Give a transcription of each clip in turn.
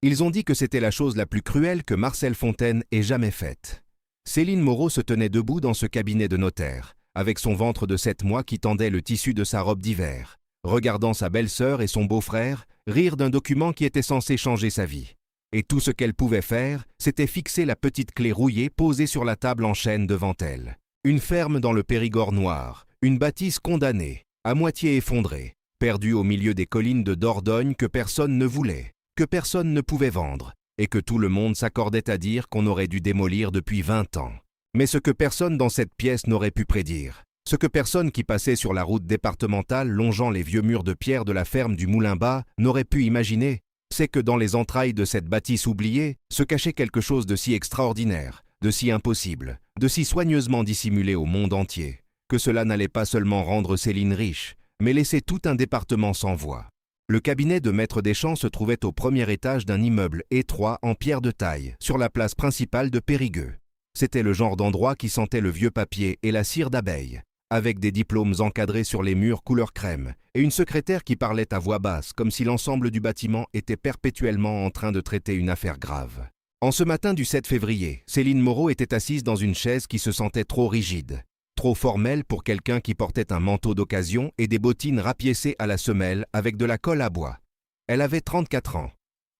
Ils ont dit que c'était la chose la plus cruelle que Marcel Fontaine ait jamais faite. Céline Moreau se tenait debout dans ce cabinet de notaire, avec son ventre de 7 mois qui tendait le tissu de sa robe d'hiver, regardant sa belle-sœur et son beau-frère rire d'un document qui était censé changer sa vie. Et tout ce qu'elle pouvait faire, c'était fixer la petite clé rouillée posée sur la table en chêne devant elle. Une ferme dans le Périgord noir, une bâtisse condamnée, à moitié effondrée, perdue au milieu des collines de Dordogne que personne ne voulait, que personne ne pouvait vendre, et que tout le monde s'accordait à dire qu'on aurait dû démolir depuis 20 ans. Mais ce que personne dans cette pièce n'aurait pu prédire, ce que personne qui passait sur la route départementale longeant les vieux murs de pierre de la ferme du Moulin-Bas n'aurait pu imaginer, c'est que dans les entrailles de cette bâtisse oubliée se cachait quelque chose de si extraordinaire, de si impossible, de si soigneusement dissimulé au monde entier, que cela n'allait pas seulement rendre Céline riche, mais laisser tout un département sans voix. Le cabinet de maître Deschamps se trouvait au premier étage d'un immeuble étroit en pierre de taille, sur la place principale de Périgueux. C'était le genre d'endroit qui sentait le vieux papier et la cire d'abeille, avec des diplômes encadrés sur les murs couleur crème, et une secrétaire qui parlait à voix basse, comme si l'ensemble du bâtiment était perpétuellement en train de traiter une affaire grave. En ce matin du 7 février, Céline Moreau était assise dans une chaise qui se sentait trop rigide, trop formelle pour quelqu'un qui portait un manteau d'occasion et des bottines rapiécées à la semelle avec de la colle à bois. Elle avait 34 ans.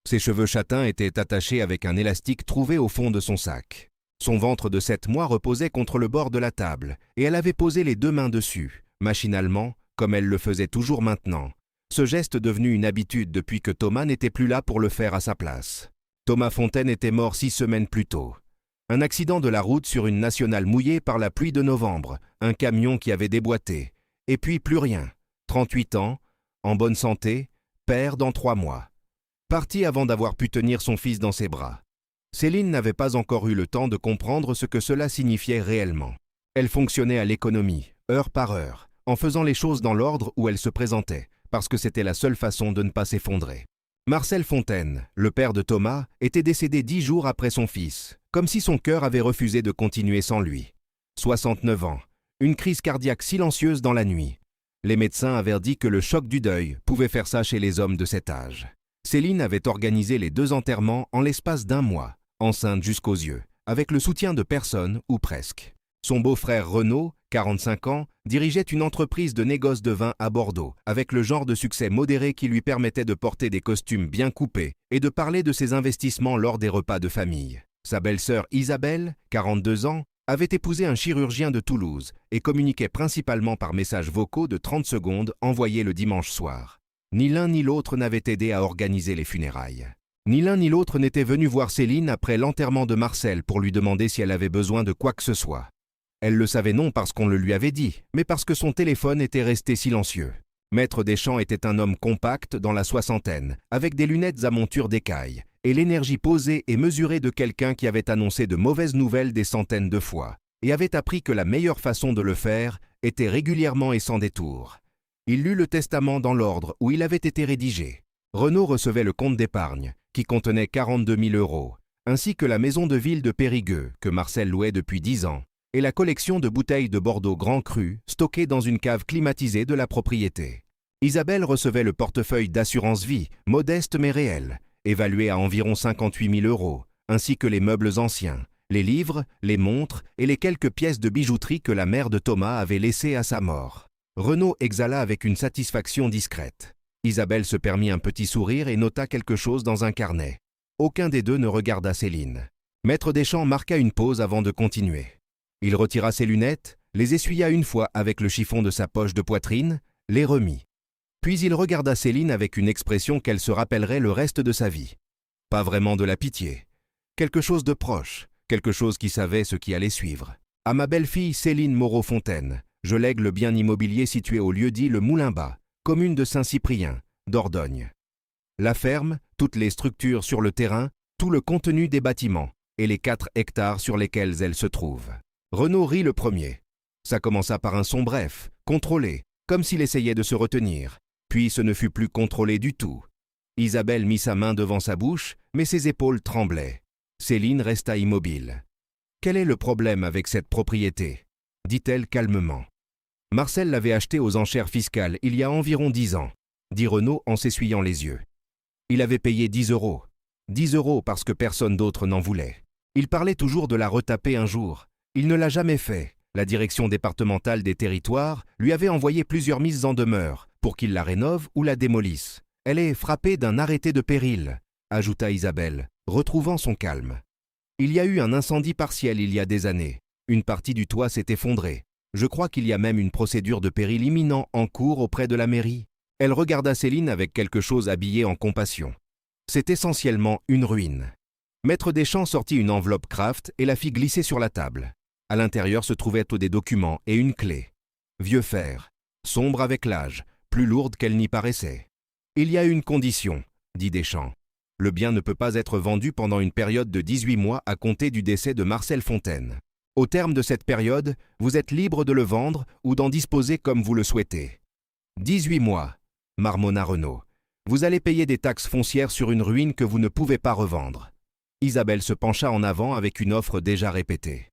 Ses cheveux châtains étaient attachés avec un élastique trouvé au fond de son sac. Son ventre de 7 mois reposait contre le bord de la table, et elle avait posé les 2 mains dessus, machinalement, comme elle le faisait toujours maintenant. Ce geste devenu une habitude depuis que Thomas n'était plus là pour le faire à sa place. Thomas Fontaine était mort 6 semaines plus tôt. Un accident de la route sur une nationale mouillée par la pluie de novembre, un camion qui avait déboîté, et puis plus rien. 38 ans, en bonne santé, père dans 3 mois. Parti avant d'avoir pu tenir son fils dans ses bras. Céline n'avait pas encore eu le temps de comprendre ce que cela signifiait réellement. Elle fonctionnait à l'économie, heure par heure, en faisant les choses dans l'ordre où elle se présentait, parce que c'était la seule façon de ne pas s'effondrer. Marcel Fontaine, le père de Thomas, était décédé 10 jours après son fils, comme si son cœur avait refusé de continuer sans lui. 69 ans, une crise cardiaque silencieuse dans la nuit. Les médecins avaient dit que le choc du deuil pouvait faire ça chez les hommes de cet âge. Céline avait organisé les 2 enterrements en l'espace d'1 mois, enceinte jusqu'aux yeux, avec le soutien de personne ou presque. Son beau-frère Renaud, 45 ans, dirigeait une entreprise de négoce de vin à Bordeaux, avec le genre de succès modéré qui lui permettait de porter des costumes bien coupés et de parler de ses investissements lors des repas de famille. Sa belle-sœur Isabelle, 42 ans, avait épousé un chirurgien de Toulouse et communiquait principalement par messages vocaux de 30 secondes envoyés le dimanche soir. Ni l'un ni l'autre n'avait aidé à organiser les funérailles. Ni l'un ni l'autre n'était venu voir Céline après l'enterrement de Marcel pour lui demander si elle avait besoin de quoi que ce soit. Elle le savait non parce qu'on le lui avait dit, mais parce que son téléphone était resté silencieux. Maître Deschamps était un homme compact dans la soixantaine, avec des lunettes à monture d'écaille, et l'énergie posée et mesurée de quelqu'un qui avait annoncé de mauvaises nouvelles des centaines de fois, et avait appris que la meilleure façon de le faire était régulièrement et sans détour. Il lut le testament dans l'ordre où il avait été rédigé. Renaud recevait le compte d'épargne, qui contenait 42 000 €, ainsi que la maison de ville de Périgueux, que Marcel louait depuis 10 ans, et la collection de bouteilles de Bordeaux Grand Cru stockées dans une cave climatisée de la propriété. Isabelle recevait le portefeuille d'assurance vie, modeste mais réel, évalué à environ 58 000 €, ainsi que les meubles anciens, les livres, les montres et les quelques pièces de bijouterie que la mère de Thomas avait laissées à sa mort. Renaud exhala avec une satisfaction discrète. Isabelle se permit un petit sourire et nota quelque chose dans un carnet. Aucun des deux ne regarda Céline. Maître Deschamps marqua une pause avant de continuer. Il retira ses lunettes, les essuya une fois avec le chiffon de sa poche de poitrine, les remit. Puis il regarda Céline avec une expression qu'elle se rappellerait le reste de sa vie. Pas vraiment de la pitié. Quelque chose de proche, quelque chose qui savait ce qui allait suivre. À ma belle-fille Céline Moreau-Fontaine, je lègue le bien immobilier situé au lieu-dit le Moulin-Bas, commune de Saint-Cyprien, Dordogne. La ferme, toutes les structures sur le terrain, tout le contenu des bâtiments et les 4 hectares sur lesquels elle se trouve. Renaud rit le premier. Ça commença par un son bref, contrôlé, comme s'il essayait de se retenir. Puis ce ne fut plus contrôlé du tout. Isabelle mit sa main devant sa bouche, mais ses épaules tremblaient. Céline resta immobile. « Quel est le problème avec cette propriété ?» dit-elle calmement. « Marcel l'avait achetée aux enchères fiscales il y a environ 10 ans, dit Renaud en s'essuyant les yeux. Il avait payé 10 €. 10 € parce que personne d'autre n'en voulait. Il parlait toujours de la retaper un jour. Il ne l'a jamais fait. La direction départementale des territoires lui avait envoyé plusieurs mises en demeure pour qu'il la rénove ou la démolisse. Elle est frappée d'un arrêté de péril, ajouta Isabelle, retrouvant son calme. Il y a eu un incendie partiel il y a des années. Une partie du toit s'est effondrée. Je crois qu'il y a même une procédure de péril imminent en cours auprès de la mairie. Elle regarda Céline avec quelque chose habillé en compassion. C'est essentiellement une ruine. Maître Deschamps sortit une enveloppe Kraft et la fit glisser sur la table. À l'intérieur se trouvaient des documents et une clé. Vieux fer, sombre avec l'âge, plus lourde qu'elle n'y paraissait. Il y a une condition, dit Deschamps. Le bien ne peut pas être vendu pendant une période de 18 mois à compter du décès de Marcel Fontaine. Au terme de cette période, vous êtes libre de le vendre ou d'en disposer comme vous le souhaitez. 18 mois, marmonna Renaud. Vous allez payer des taxes foncières sur une ruine que vous ne pouvez pas revendre. Isabelle se pencha en avant avec une offre déjà répétée.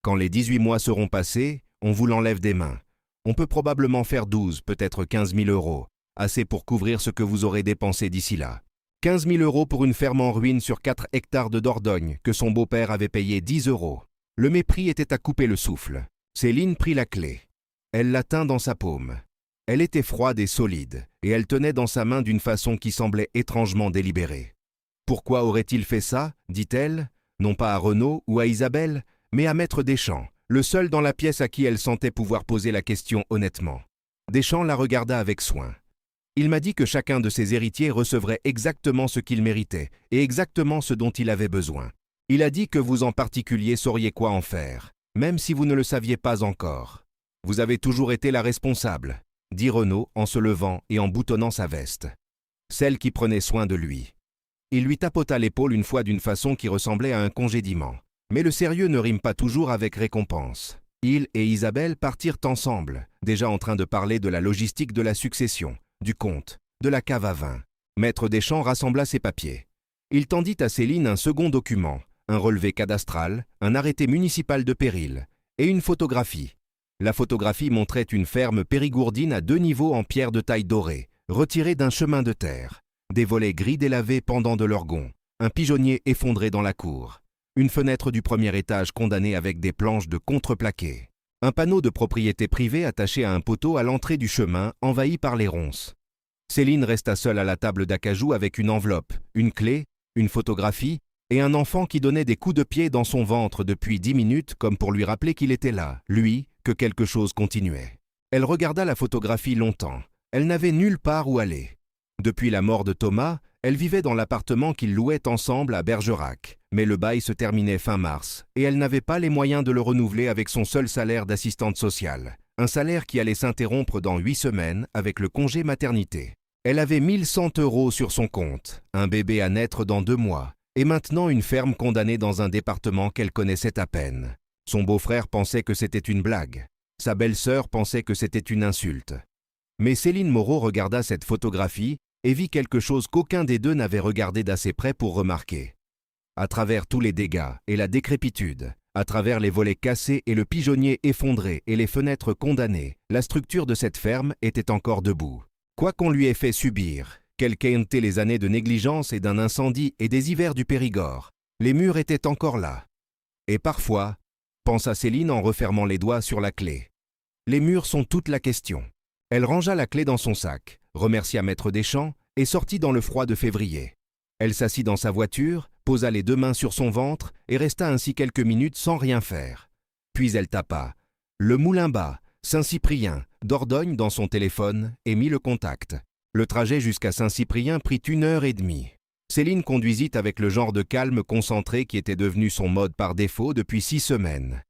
Quand les 18 mois seront passés, on vous l'enlève des mains. On peut probablement faire 12, peut-être 15 000 €, assez pour couvrir ce que vous aurez dépensé d'ici là. 15 000 € pour une ferme en ruine sur 4 hectares de Dordogne que son beau-père avait payé 10 €. Le mépris était à couper le souffle. Céline prit la clé. Elle la tint dans sa paume. Elle était froide et solide, et elle tenait dans sa main d'une façon qui semblait étrangement délibérée. Pourquoi aurait-il fait ça, dit-elle, non pas à Renaud ou à Isabelle, mais à Maître Deschamps, le seul dans la pièce à qui elle sentait pouvoir poser la question honnêtement. Deschamps la regarda avec soin. Il m'a dit que chacun de ses héritiers recevrait exactement ce qu'il méritait et exactement ce dont il avait besoin. Il a dit que vous en particulier sauriez quoi en faire, même si vous ne le saviez pas encore. Vous avez toujours été la responsable, dit Renaud en se levant et en boutonnant sa veste. Celle qui prenait soin de lui. Il lui tapota l'épaule une fois d'une façon qui ressemblait à un congédiement. Mais le sérieux ne rime pas toujours avec récompense. Il et Isabelle partirent ensemble, déjà en train de parler de la logistique de la succession, du compte, de la cave à vin. Maître Deschamps rassembla ses papiers. Il tendit à Céline un second document, un relevé cadastral, un arrêté municipal de péril et une photographie. La photographie montrait une ferme périgourdine à 2 niveaux en pierre de taille dorée, retirée d'un chemin de terre, des volets gris délavés pendant de leurs gonds, un pigeonnier effondré dans la cour, une fenêtre du premier étage condamnée avec des planches de contreplaqué, un panneau de propriété privée attaché à un poteau à l'entrée du chemin envahi par les ronces. Céline resta seule à la table d'acajou avec une enveloppe, une clé, une photographie et un enfant qui donnait des coups de pied dans son ventre depuis 10 minutes comme pour lui rappeler qu'il était là, lui, que quelque chose continuait. Elle regarda la photographie longtemps. Elle n'avait nulle part où aller. Depuis la mort de Thomas, elle vivait dans l'appartement qu'ils louaient ensemble à Bergerac. Mais le bail se terminait fin mars, et elle n'avait pas les moyens de le renouveler avec son seul salaire d'assistante sociale. Un salaire qui allait s'interrompre dans 8 semaines avec le congé maternité. Elle avait 1 100 € sur son compte, un bébé à naître dans 2 mois, et maintenant une ferme condamnée dans un département qu'elle connaissait à peine. Son beau-frère pensait que c'était une blague. Sa belle-sœur pensait que c'était une insulte. Mais Céline Moreau regarda cette photographie et vit quelque chose qu'aucun des deux n'avait regardé d'assez près pour remarquer. À travers tous les dégâts et la décrépitude, à travers les volets cassés et le pigeonnier effondré et les fenêtres condamnées, la structure de cette ferme était encore debout. Quoi qu'on lui ait fait subir, quelles qu'aient été les années de négligence et d'un incendie et des hivers du Périgord, les murs étaient encore là. Et parfois, pensa Céline en refermant les doigts sur la clé, les murs sont toute la question. Elle rangea la clé dans son sac, remercia Maître Deschamps et sortit dans le froid de février. Elle s'assit dans sa voiture, posa les 2 mains sur son ventre et resta ainsi quelques minutes sans rien faire. Puis elle tapa « Le Moulin-Bas, Saint-Cyprien, Dordogne » dans son téléphone et mit le contact. Le trajet jusqu'à Saint-Cyprien prit 1h30. Céline conduisit avec le genre de calme concentré qui était devenu son mode par défaut depuis 6 semaines.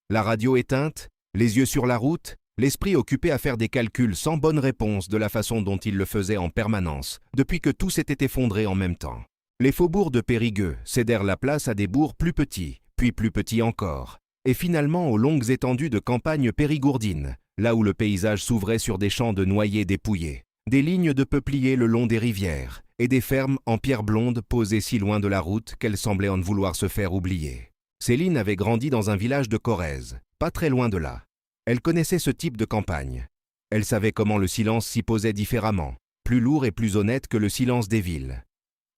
La radio éteinte, les yeux sur la route, l'esprit occupé à faire des calculs sans bonne réponse de la façon dont il le faisait en permanence, depuis que tout s'était effondré en même temps. Les faubourgs de Périgueux cédèrent la place à des bourgs plus petits, puis plus petits encore, et finalement aux longues étendues de campagne périgourdines, là où le paysage s'ouvrait sur des champs de noyers dépouillés, des lignes de peupliers le long des rivières, et des fermes en pierre blonde posées si loin de la route qu'elle semblait en vouloir se faire oublier. Céline avait grandi dans un village de Corrèze, pas très loin de là. Elle connaissait ce type de campagne. Elle savait comment le silence s'y posait différemment, plus lourd et plus honnête que le silence des villes.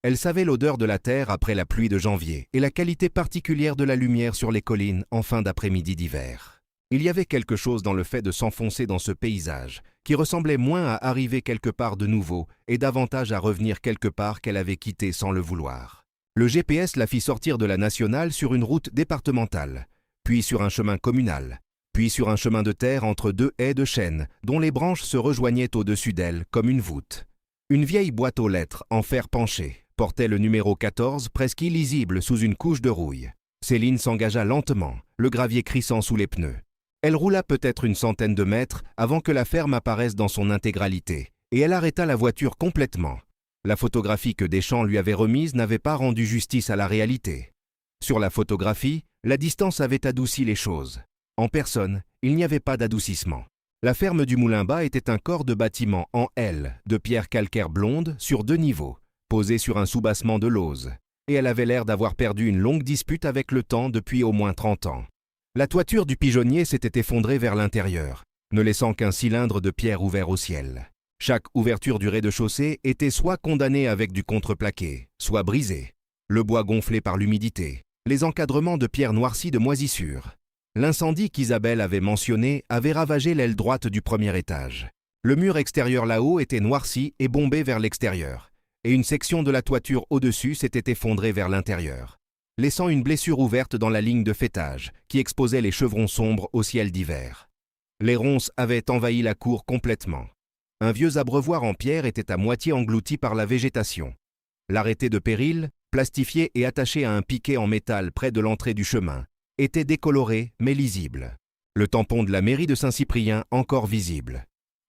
Elle savait l'odeur de la terre après la pluie de janvier et la qualité particulière de la lumière sur les collines en fin d'après-midi d'hiver. Il y avait quelque chose dans le fait de s'enfoncer dans ce paysage, qui ressemblait moins à arriver quelque part de nouveau et davantage à revenir quelque part qu'elle avait quitté sans le vouloir. Le GPS la fit sortir de la nationale sur une route départementale, puis sur un chemin communal, puis sur un chemin de terre entre deux haies de chêne dont les branches se rejoignaient au-dessus d'elle comme une voûte. Une vieille boîte aux lettres en fer penché portait le numéro 14 presque illisible sous une couche de rouille. Céline s'engagea lentement, le gravier crissant sous les pneus. Elle roula peut-être une centaine de mètres avant que la ferme apparaisse dans son intégralité, et elle arrêta la voiture complètement. La photographie que Deschamps lui avait remise n'avait pas rendu justice à la réalité. Sur la photographie, la distance avait adouci les choses. En personne, il n'y avait pas d'adoucissement. La ferme du Moulin-Bas était un corps de bâtiment en L, de pierre calcaire blonde, sur 2 niveaux, posé sur un soubassement de lauze, et elle avait l'air d'avoir perdu une longue dispute avec le temps depuis au moins 30 ans. La toiture du pigeonnier s'était effondrée vers l'intérieur, ne laissant qu'un cylindre de pierre ouvert au ciel. Chaque ouverture du rez-de-chaussée était soit condamnée avec du contreplaqué, soit brisée. Le bois gonflé par l'humidité, les encadrements de pierre noircies de moisissure. L'incendie qu'Isabelle avait mentionné avait ravagé l'aile droite du premier étage. Le mur extérieur là-haut était noirci et bombé vers l'extérieur, et une section de la toiture au-dessus s'était effondrée vers l'intérieur, laissant une blessure ouverte dans la ligne de faîtage qui exposait les chevrons sombres au ciel d'hiver. Les ronces avaient envahi la cour complètement. Un vieux abreuvoir en pierre était à moitié englouti par la végétation. L'arrêté de péril, plastifié et attaché à un piquet en métal près de l'entrée du chemin, était décoloré mais lisible. Le tampon de la mairie de Saint-Cyprien encore visible.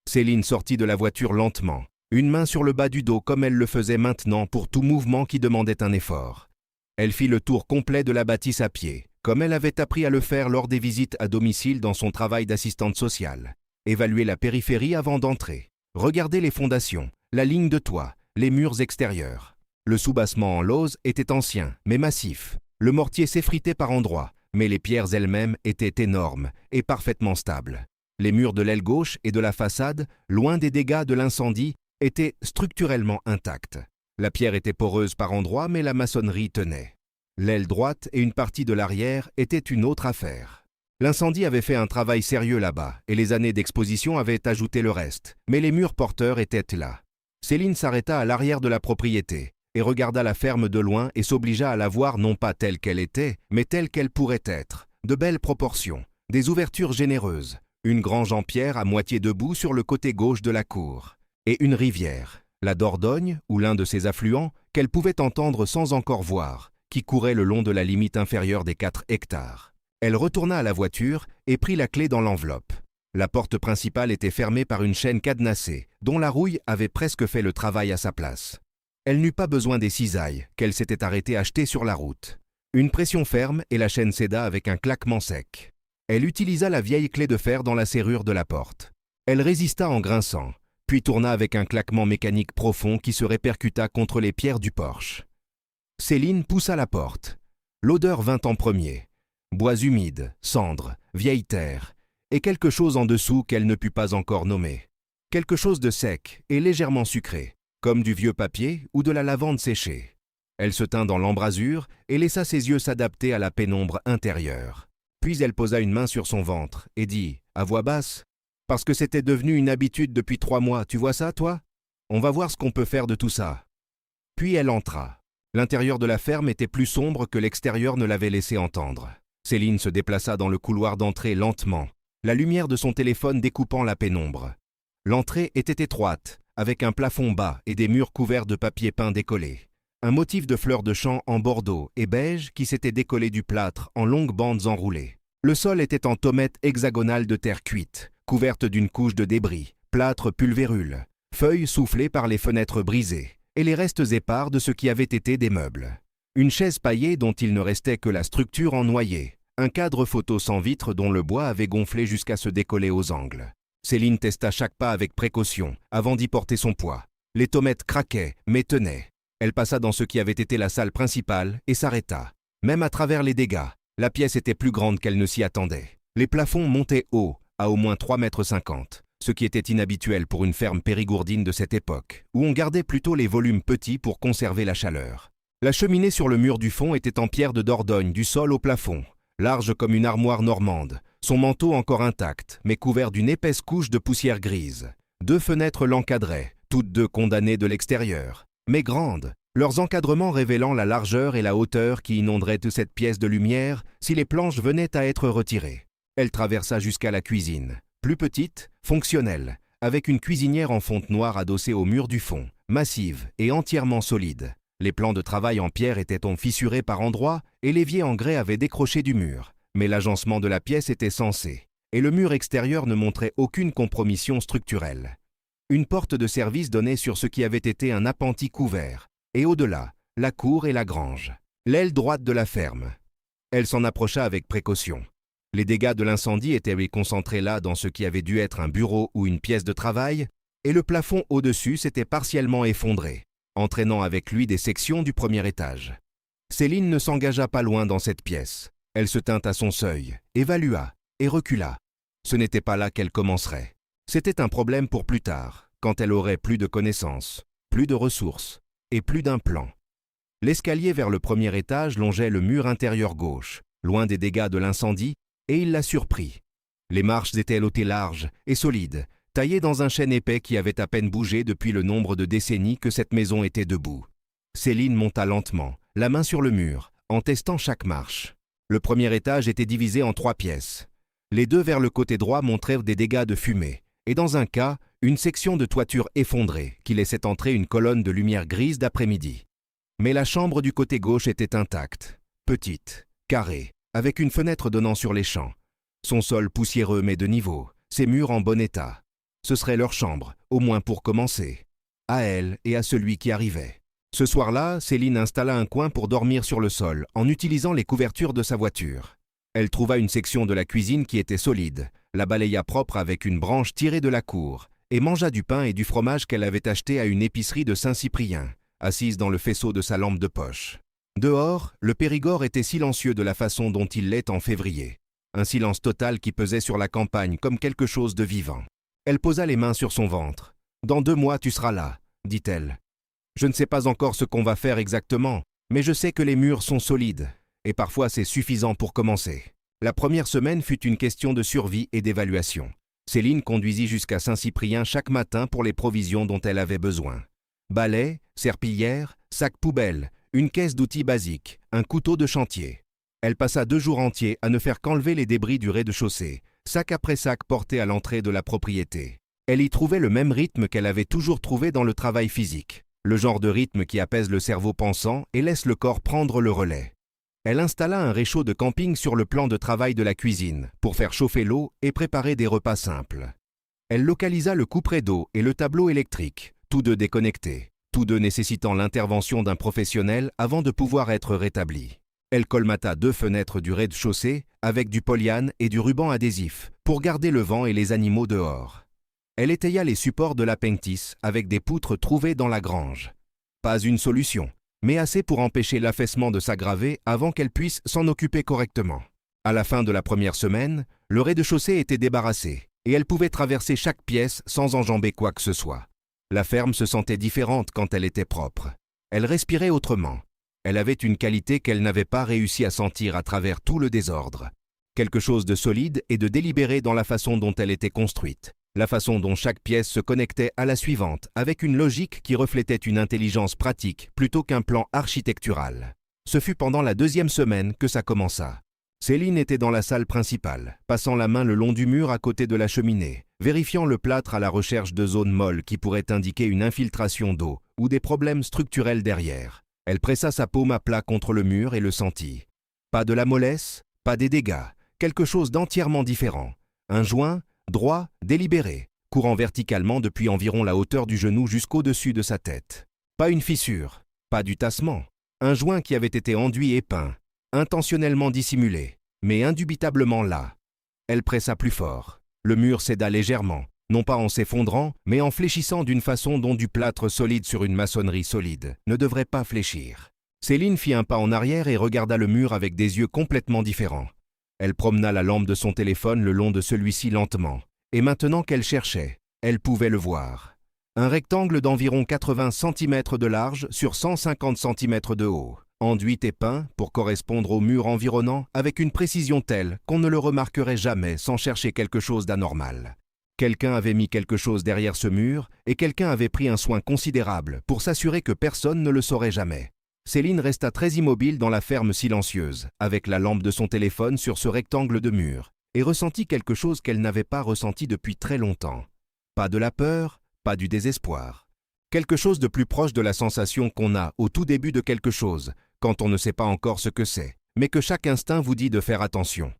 Céline sortit de la voiture lentement, une main sur le bas du dos comme elle le faisait maintenant pour tout mouvement qui demandait un effort. Elle fit le tour complet de la bâtisse à pied, comme elle avait appris à le faire lors des visites à domicile dans son travail d'assistante sociale. Évaluer la périphérie avant d'entrer. Regarder les fondations, la ligne de toit, les murs extérieurs. Le soubassement en lauze était ancien, mais massif. Le mortier s'effritait par endroits, mais les pierres elles-mêmes étaient énormes et parfaitement stables. Les murs de l'aile gauche et de la façade, loin des dégâts de l'incendie, étaient structurellement intacts. La pierre était poreuse par endroits, mais la maçonnerie tenait. L'aile droite et une partie de l'arrière étaient une autre affaire. L'incendie avait fait un travail sérieux là-bas, et les années d'exposition avaient ajouté le reste, mais les murs porteurs étaient là. Céline s'arrêta à l'arrière de la propriété, et regarda la ferme de loin et s'obligea à la voir non pas telle qu'elle était, mais telle qu'elle pourrait être. De belles proportions, des ouvertures généreuses, une grange en pierre à moitié debout sur le côté gauche de la cour, et une rivière, la Dordogne, ou l'un de ses affluents, qu'elle pouvait entendre sans encore voir, qui courait le long de la limite inférieure des 4 hectares. Elle retourna à la voiture et prit la clé dans l'enveloppe. La porte principale était fermée par une chaîne cadenassée, dont la rouille avait presque fait le travail à sa place. Elle n'eut pas besoin des cisailles qu'elle s'était arrêtée acheter sur la route. Une pression ferme et la chaîne céda avec un claquement sec. Elle utilisa la vieille clé de fer dans la serrure de la porte. Elle résista en grinçant, puis tourna avec un claquement mécanique profond qui se répercuta contre les pierres du porche. Céline poussa la porte. L'odeur vint en premier. Bois humides, cendres, vieille terre, et quelque chose en dessous qu'elle ne put pas encore nommer. Quelque chose de sec et légèrement sucré, comme du vieux papier ou de la lavande séchée. Elle se tint dans l'embrasure et laissa ses yeux s'adapter à la pénombre intérieure. Puis elle posa une main sur son ventre et dit, à voix basse, « Parce que c'était devenu une habitude depuis 3 mois, tu vois ça, toi? On va voir ce qu'on peut faire de tout ça. » Puis elle entra. L'intérieur de la ferme était plus sombre que l'extérieur ne l'avait laissé entendre. Céline se déplaça dans le couloir d'entrée lentement, la lumière de son téléphone découpant la pénombre. L'entrée était étroite, avec un plafond bas et des murs couverts de papier peint décollé. Un motif de fleurs de champ en bordeaux et beige qui s'était décollé du plâtre en longues bandes enroulées. Le sol était en tommette hexagonale de terre cuite, couverte d'une couche de débris, plâtre pulvérule, feuilles soufflées par les fenêtres brisées, et les restes épars de ce qui avait été des meubles. Une chaise paillée dont il ne restait que la structure en noyer, un cadre photo sans vitre dont le bois avait gonflé jusqu'à se décoller aux angles. Céline testa chaque pas avec précaution, avant d'y porter son poids. Les tommettes craquaient, mais tenaient. Elle passa dans ce qui avait été la salle principale et s'arrêta. Même à travers les dégâts, la pièce était plus grande qu'elle ne s'y attendait. Les plafonds montaient haut, à au moins 3,50 m, ce qui était inhabituel pour une ferme périgourdine de cette époque, où on gardait plutôt les volumes petits pour conserver la chaleur. La cheminée sur le mur du fond était en pierre de Dordogne du sol au plafond, large comme une armoire normande, son manteau encore intact, mais couvert d'une épaisse couche de poussière grise. 2 fenêtres l'encadraient, toutes 2 condamnées de l'extérieur, mais grandes, leurs encadrements révélant la largeur et la hauteur qui inonderaient toute cette pièce de lumière si les planches venaient à être retirées. Elle traversa jusqu'à la cuisine, plus petite, fonctionnelle, avec une cuisinière en fonte noire adossée au mur du fond, massive et entièrement solide. Les plans de travail en pierre étaient fissurés par endroits et l'évier en grès avait décroché du mur, mais l'agencement de la pièce était sensé, et le mur extérieur ne montrait aucune compromission structurelle. Une porte de service donnait sur ce qui avait été un appentis couvert, et au-delà, la cour et la grange, l'aile droite de la ferme. Elle s'en approcha avec précaution. Les dégâts de l'incendie étaient concentrés là dans ce qui avait dû être un bureau ou une pièce de travail, et le plafond au-dessus s'était partiellement effondré, entraînant avec lui des sections du premier étage. Céline ne s'engagea pas loin dans cette pièce. Elle se tint à son seuil, évalua et recula. Ce n'était pas là qu'elle commencerait. C'était un problème pour plus tard, quand elle aurait plus de connaissances, plus de ressources et plus d'un plan. L'escalier vers le premier étage longeait le mur intérieur gauche, loin des dégâts de l'incendie, et il la surprit. Les marches étaient lotées larges et solides, taillées dans un chêne épais qui avait à peine bougé depuis le nombre de décennies que cette maison était debout. Céline monta lentement, la main sur le mur, en testant chaque marche. Le premier étage était divisé en 3 pièces. Les 2 vers le côté droit montraient des dégâts de fumée, et dans un cas, une section de toiture effondrée qui laissait entrer une colonne de lumière grise d'après-midi. Mais la chambre du côté gauche était intacte, petite, carrée, avec une fenêtre donnant sur les champs. Son sol poussiéreux mais de niveau, ses murs en bon état. Ce serait leur chambre, au moins pour commencer. À elle et à celui qui arrivait. Ce soir-là, Céline installa un coin pour dormir sur le sol en utilisant les couvertures de sa voiture. Elle trouva une section de la cuisine qui était solide, la balaya propre avec une branche tirée de la cour et mangea du pain et du fromage qu'elle avait acheté à une épicerie de Saint-Cyprien, assise dans le faisceau de sa lampe de poche. Dehors, le Périgord était silencieux de la façon dont il l'est en février. Un silence total qui pesait sur la campagne comme quelque chose de vivant. Elle posa les mains sur son ventre. « Dans 2 mois, tu seras là, » dit-elle. « Je ne sais pas encore ce qu'on va faire exactement, mais je sais que les murs sont solides, et parfois c'est suffisant pour commencer. » La première semaine fut une question de survie et d'évaluation. Céline conduisit jusqu'à Saint-Cyprien chaque matin pour les provisions dont elle avait besoin. Balai, serpillière, sac poubelle, une caisse d'outils basiques, un couteau de chantier. Elle passa 2 jours entiers à ne faire qu'enlever les débris du rez-de-chaussée, sac après sac porté à l'entrée de la propriété. Elle y trouvait le même rythme qu'elle avait toujours trouvé dans le travail physique, le genre de rythme qui apaise le cerveau pensant et laisse le corps prendre le relais. Elle installa un réchaud de camping sur le plan de travail de la cuisine pour faire chauffer l'eau et préparer des repas simples. Elle localisa le couperet d'eau et le tableau électrique, tous 2 déconnectés, tous 2 nécessitant l'intervention d'un professionnel avant de pouvoir être rétablis. Elle colmata 2 fenêtres du rez-de-chaussée avec du polyane et du ruban adhésif pour garder le vent et les animaux dehors. Elle étaya les supports de l'appentis avec des poutres trouvées dans la grange. Pas une solution, mais assez pour empêcher l'affaissement de s'aggraver avant qu'elle puisse s'en occuper correctement. À la fin de la première semaine, le rez-de-chaussée était débarrassé et elle pouvait traverser chaque pièce sans enjamber quoi que ce soit. La ferme se sentait différente quand elle était propre. Elle respirait autrement. Elle avait une qualité qu'elle n'avait pas réussi à sentir à travers tout le désordre. Quelque chose de solide et de délibéré dans la façon dont elle était construite. La façon dont chaque pièce se connectait à la suivante, avec une logique qui reflétait une intelligence pratique plutôt qu'un plan architectural. Ce fut pendant la 2e semaine que ça commença. Céline était dans la salle principale, passant la main le long du mur à côté de la cheminée, vérifiant le plâtre à la recherche de zones molles qui pourraient indiquer une infiltration d'eau ou des problèmes structurels derrière. Elle pressa sa paume à plat contre le mur et le sentit. Pas de la mollesse, pas des dégâts, quelque chose d'entièrement différent. Un joint, droit, délibéré, courant verticalement depuis environ la hauteur du genou jusqu'au-dessus de sa tête. Pas une fissure, pas du tassement. Un joint qui avait été enduit et peint, intentionnellement dissimulé, mais indubitablement là. Elle pressa plus fort. Le mur céda légèrement, non pas en s'effondrant, mais en fléchissant d'une façon dont du plâtre solide sur une maçonnerie solide ne devrait pas fléchir. Céline fit un pas en arrière et regarda le mur avec des yeux complètement différents. Elle promena la lampe de son téléphone le long de celui-ci lentement, et maintenant qu'elle cherchait, Elle pouvait le voir. Un rectangle d'environ 80 cm de large sur 150 cm de haut, enduit et peint pour correspondre au mur environnant avec une précision telle qu'on ne le remarquerait jamais sans chercher quelque chose d'anormal. Quelqu'un avait mis quelque chose derrière ce mur et quelqu'un avait pris un soin considérable pour s'assurer que personne ne le saurait jamais. Céline resta très immobile dans la ferme silencieuse, avec la lampe de son téléphone sur ce rectangle de mur, et ressentit quelque chose qu'elle n'avait pas ressenti depuis très longtemps. Pas de la peur, pas du désespoir. Quelque chose de plus proche de la sensation qu'on a au tout début de quelque chose, quand on ne sait pas encore ce que c'est, mais que chaque instinct vous dit de faire attention.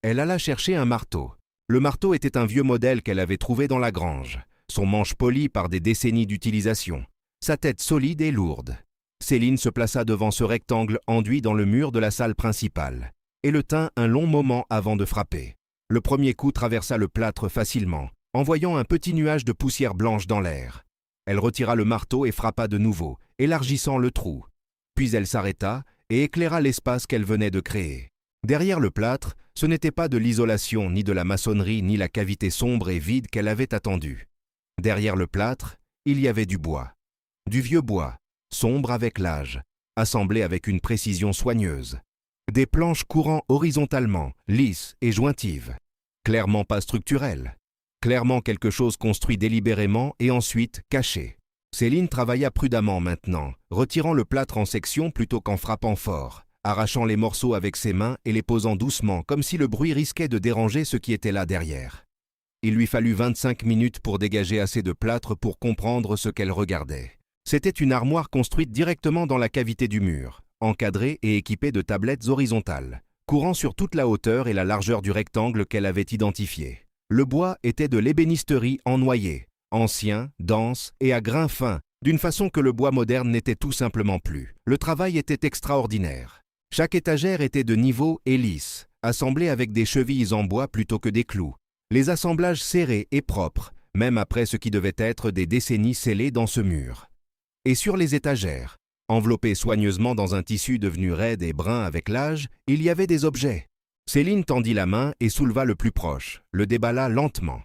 Elle alla chercher un marteau. Le marteau était un vieux modèle qu'elle avait trouvé dans la grange, son manche poli par des décennies d'utilisation, sa tête solide et lourde. Céline se plaça devant ce rectangle enduit dans le mur de la salle principale, et le tint un long moment avant de frapper. Le premier coup traversa le plâtre facilement, envoyant un petit nuage de poussière blanche dans l'air. Elle retira le marteau et frappa de nouveau, élargissant le trou. Puis elle s'arrêta et éclaira l'espace qu'elle venait de créer. Derrière le plâtre, ce n'était pas de l'isolation, ni de la maçonnerie, ni la cavité sombre et vide qu'elle avait attendue. Derrière le plâtre, il y avait du bois. Du vieux bois, sombre avec l'âge, assemblé avec une précision soigneuse. Des planches courant horizontalement, lisses et jointives. Clairement pas structurelles. Clairement quelque chose construit délibérément et ensuite caché. Céline travailla prudemment maintenant, retirant le plâtre en sections plutôt qu'en frappant fort, arrachant les morceaux avec ses mains et les posant doucement, comme si le bruit risquait de déranger ce qui était là derrière. Il lui fallut 25 minutes pour dégager assez de plâtre pour comprendre ce qu'elle regardait. C'était une armoire construite directement dans la cavité du mur, encadrée et équipée de tablettes horizontales, courant sur toute la hauteur et la largeur du rectangle qu'elle avait identifié. Le bois était de l'ébénisterie en noyer, ancien, dense et à grains fins, d'une façon que le bois moderne n'était tout simplement plus. Le travail était extraordinaire. Chaque étagère était de niveau et lisse, assemblée avec des chevilles en bois plutôt que des clous. Les assemblages serrés et propres, même après ce qui devait être des décennies scellées dans ce mur. Et sur les étagères, enveloppés soigneusement dans un tissu devenu raide et brun avec l'âge, il y avait des objets. Céline tendit la main et souleva le plus proche, le déballa lentement.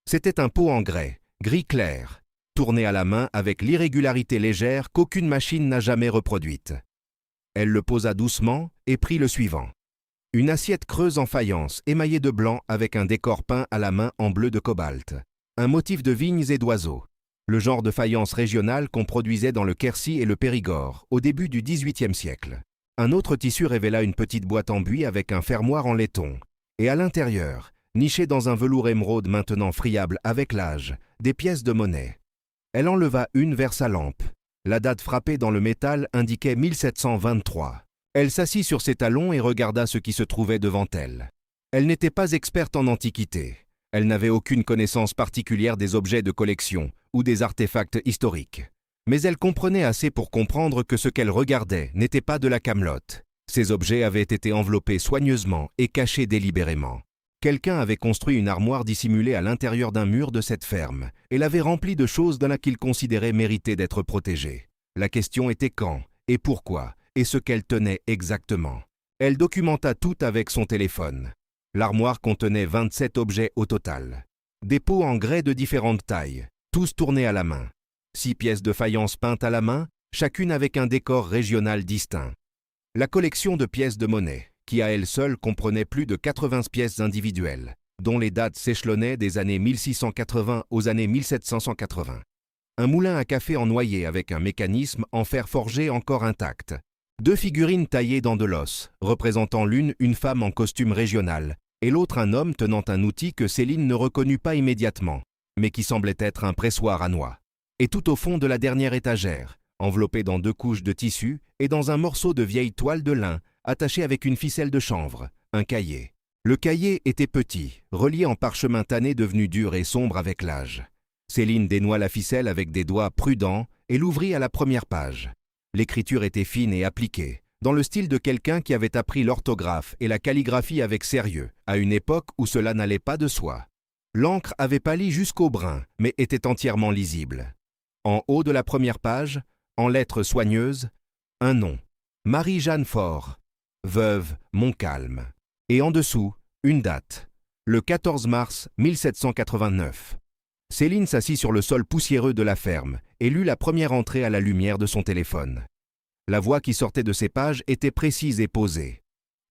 C'était un pot en grès, gris clair, tourné à la main avec l'irrégularité légère qu'aucune machine n'a jamais reproduite. Elle le posa doucement et prit le suivant. Une assiette creuse en faïence, émaillée de blanc avec un décor peint à la main en bleu de cobalt. Un motif de vignes et d'oiseaux. Le genre de faïence régionale qu'on produisait dans le Quercy et le Périgord, au début du XVIIIe siècle. Un autre tissu révéla une petite boîte en buis avec un fermoir en laiton. Et à l'intérieur, niché dans un velours émeraude maintenant friable avec l'âge, des pièces de monnaie. Elle enleva une vers sa lampe. La date frappée dans le métal indiquait 1723. Elle s'assit sur ses talons et regarda ce qui se trouvait devant elle. Elle n'était pas experte en antiquité. Elle n'avait aucune connaissance particulière des objets de collection ou des artefacts historiques. Mais elle comprenait assez pour comprendre que ce qu'elle regardait n'était pas de la camelote. Ces objets avaient été enveloppés soigneusement et cachés délibérément. Quelqu'un avait construit une armoire dissimulée à l'intérieur d'un mur de cette ferme et l'avait remplie de choses dont qu'il considérait mériter d'être protégée. La question était quand et pourquoi et ce qu'elle tenait exactement. Elle documenta tout avec son téléphone. L'armoire contenait 27 objets au total. Des pots en grès de différentes tailles, tous tournés à la main. 6 pièces de faïence peintes à la main, chacune avec un décor régional distinct. La collection de pièces de monnaie, qui à elle seule comprenait plus de 80 pièces individuelles, dont les dates s'échelonnaient des années 1680 aux années 1780. Un moulin à café en noyer avec un mécanisme en fer forgé encore intact. 2 figurines taillées dans de l'os, représentant l'une une femme en costume régional, et l'autre un homme tenant un outil que Céline ne reconnut pas immédiatement, mais qui semblait être un pressoir à noix. Et tout au fond de la dernière étagère, enveloppé dans 2 couches de tissu et dans un morceau de vieille toile de lin, attaché avec une ficelle de chanvre, un cahier. Le cahier était petit, relié en parchemin tanné devenu dur et sombre avec l'âge. Céline dénoua la ficelle avec des doigts prudents et l'ouvrit à la première page. L'écriture était fine et appliquée, dans le style de quelqu'un qui avait appris l'orthographe et la calligraphie avec sérieux, à une époque où cela n'allait pas de soi. L'encre avait pâli jusqu'au brun, mais était entièrement lisible. En haut de la première page, en lettres soigneuses, un nom, Marie-Jeanne Faure, veuve Montcalm. Et en dessous, une date, le 14 mars 1789. Céline s'assit sur le sol poussiéreux de la ferme et lut la première entrée à la lumière de son téléphone. La voix qui sortait de ces pages était précise et posée.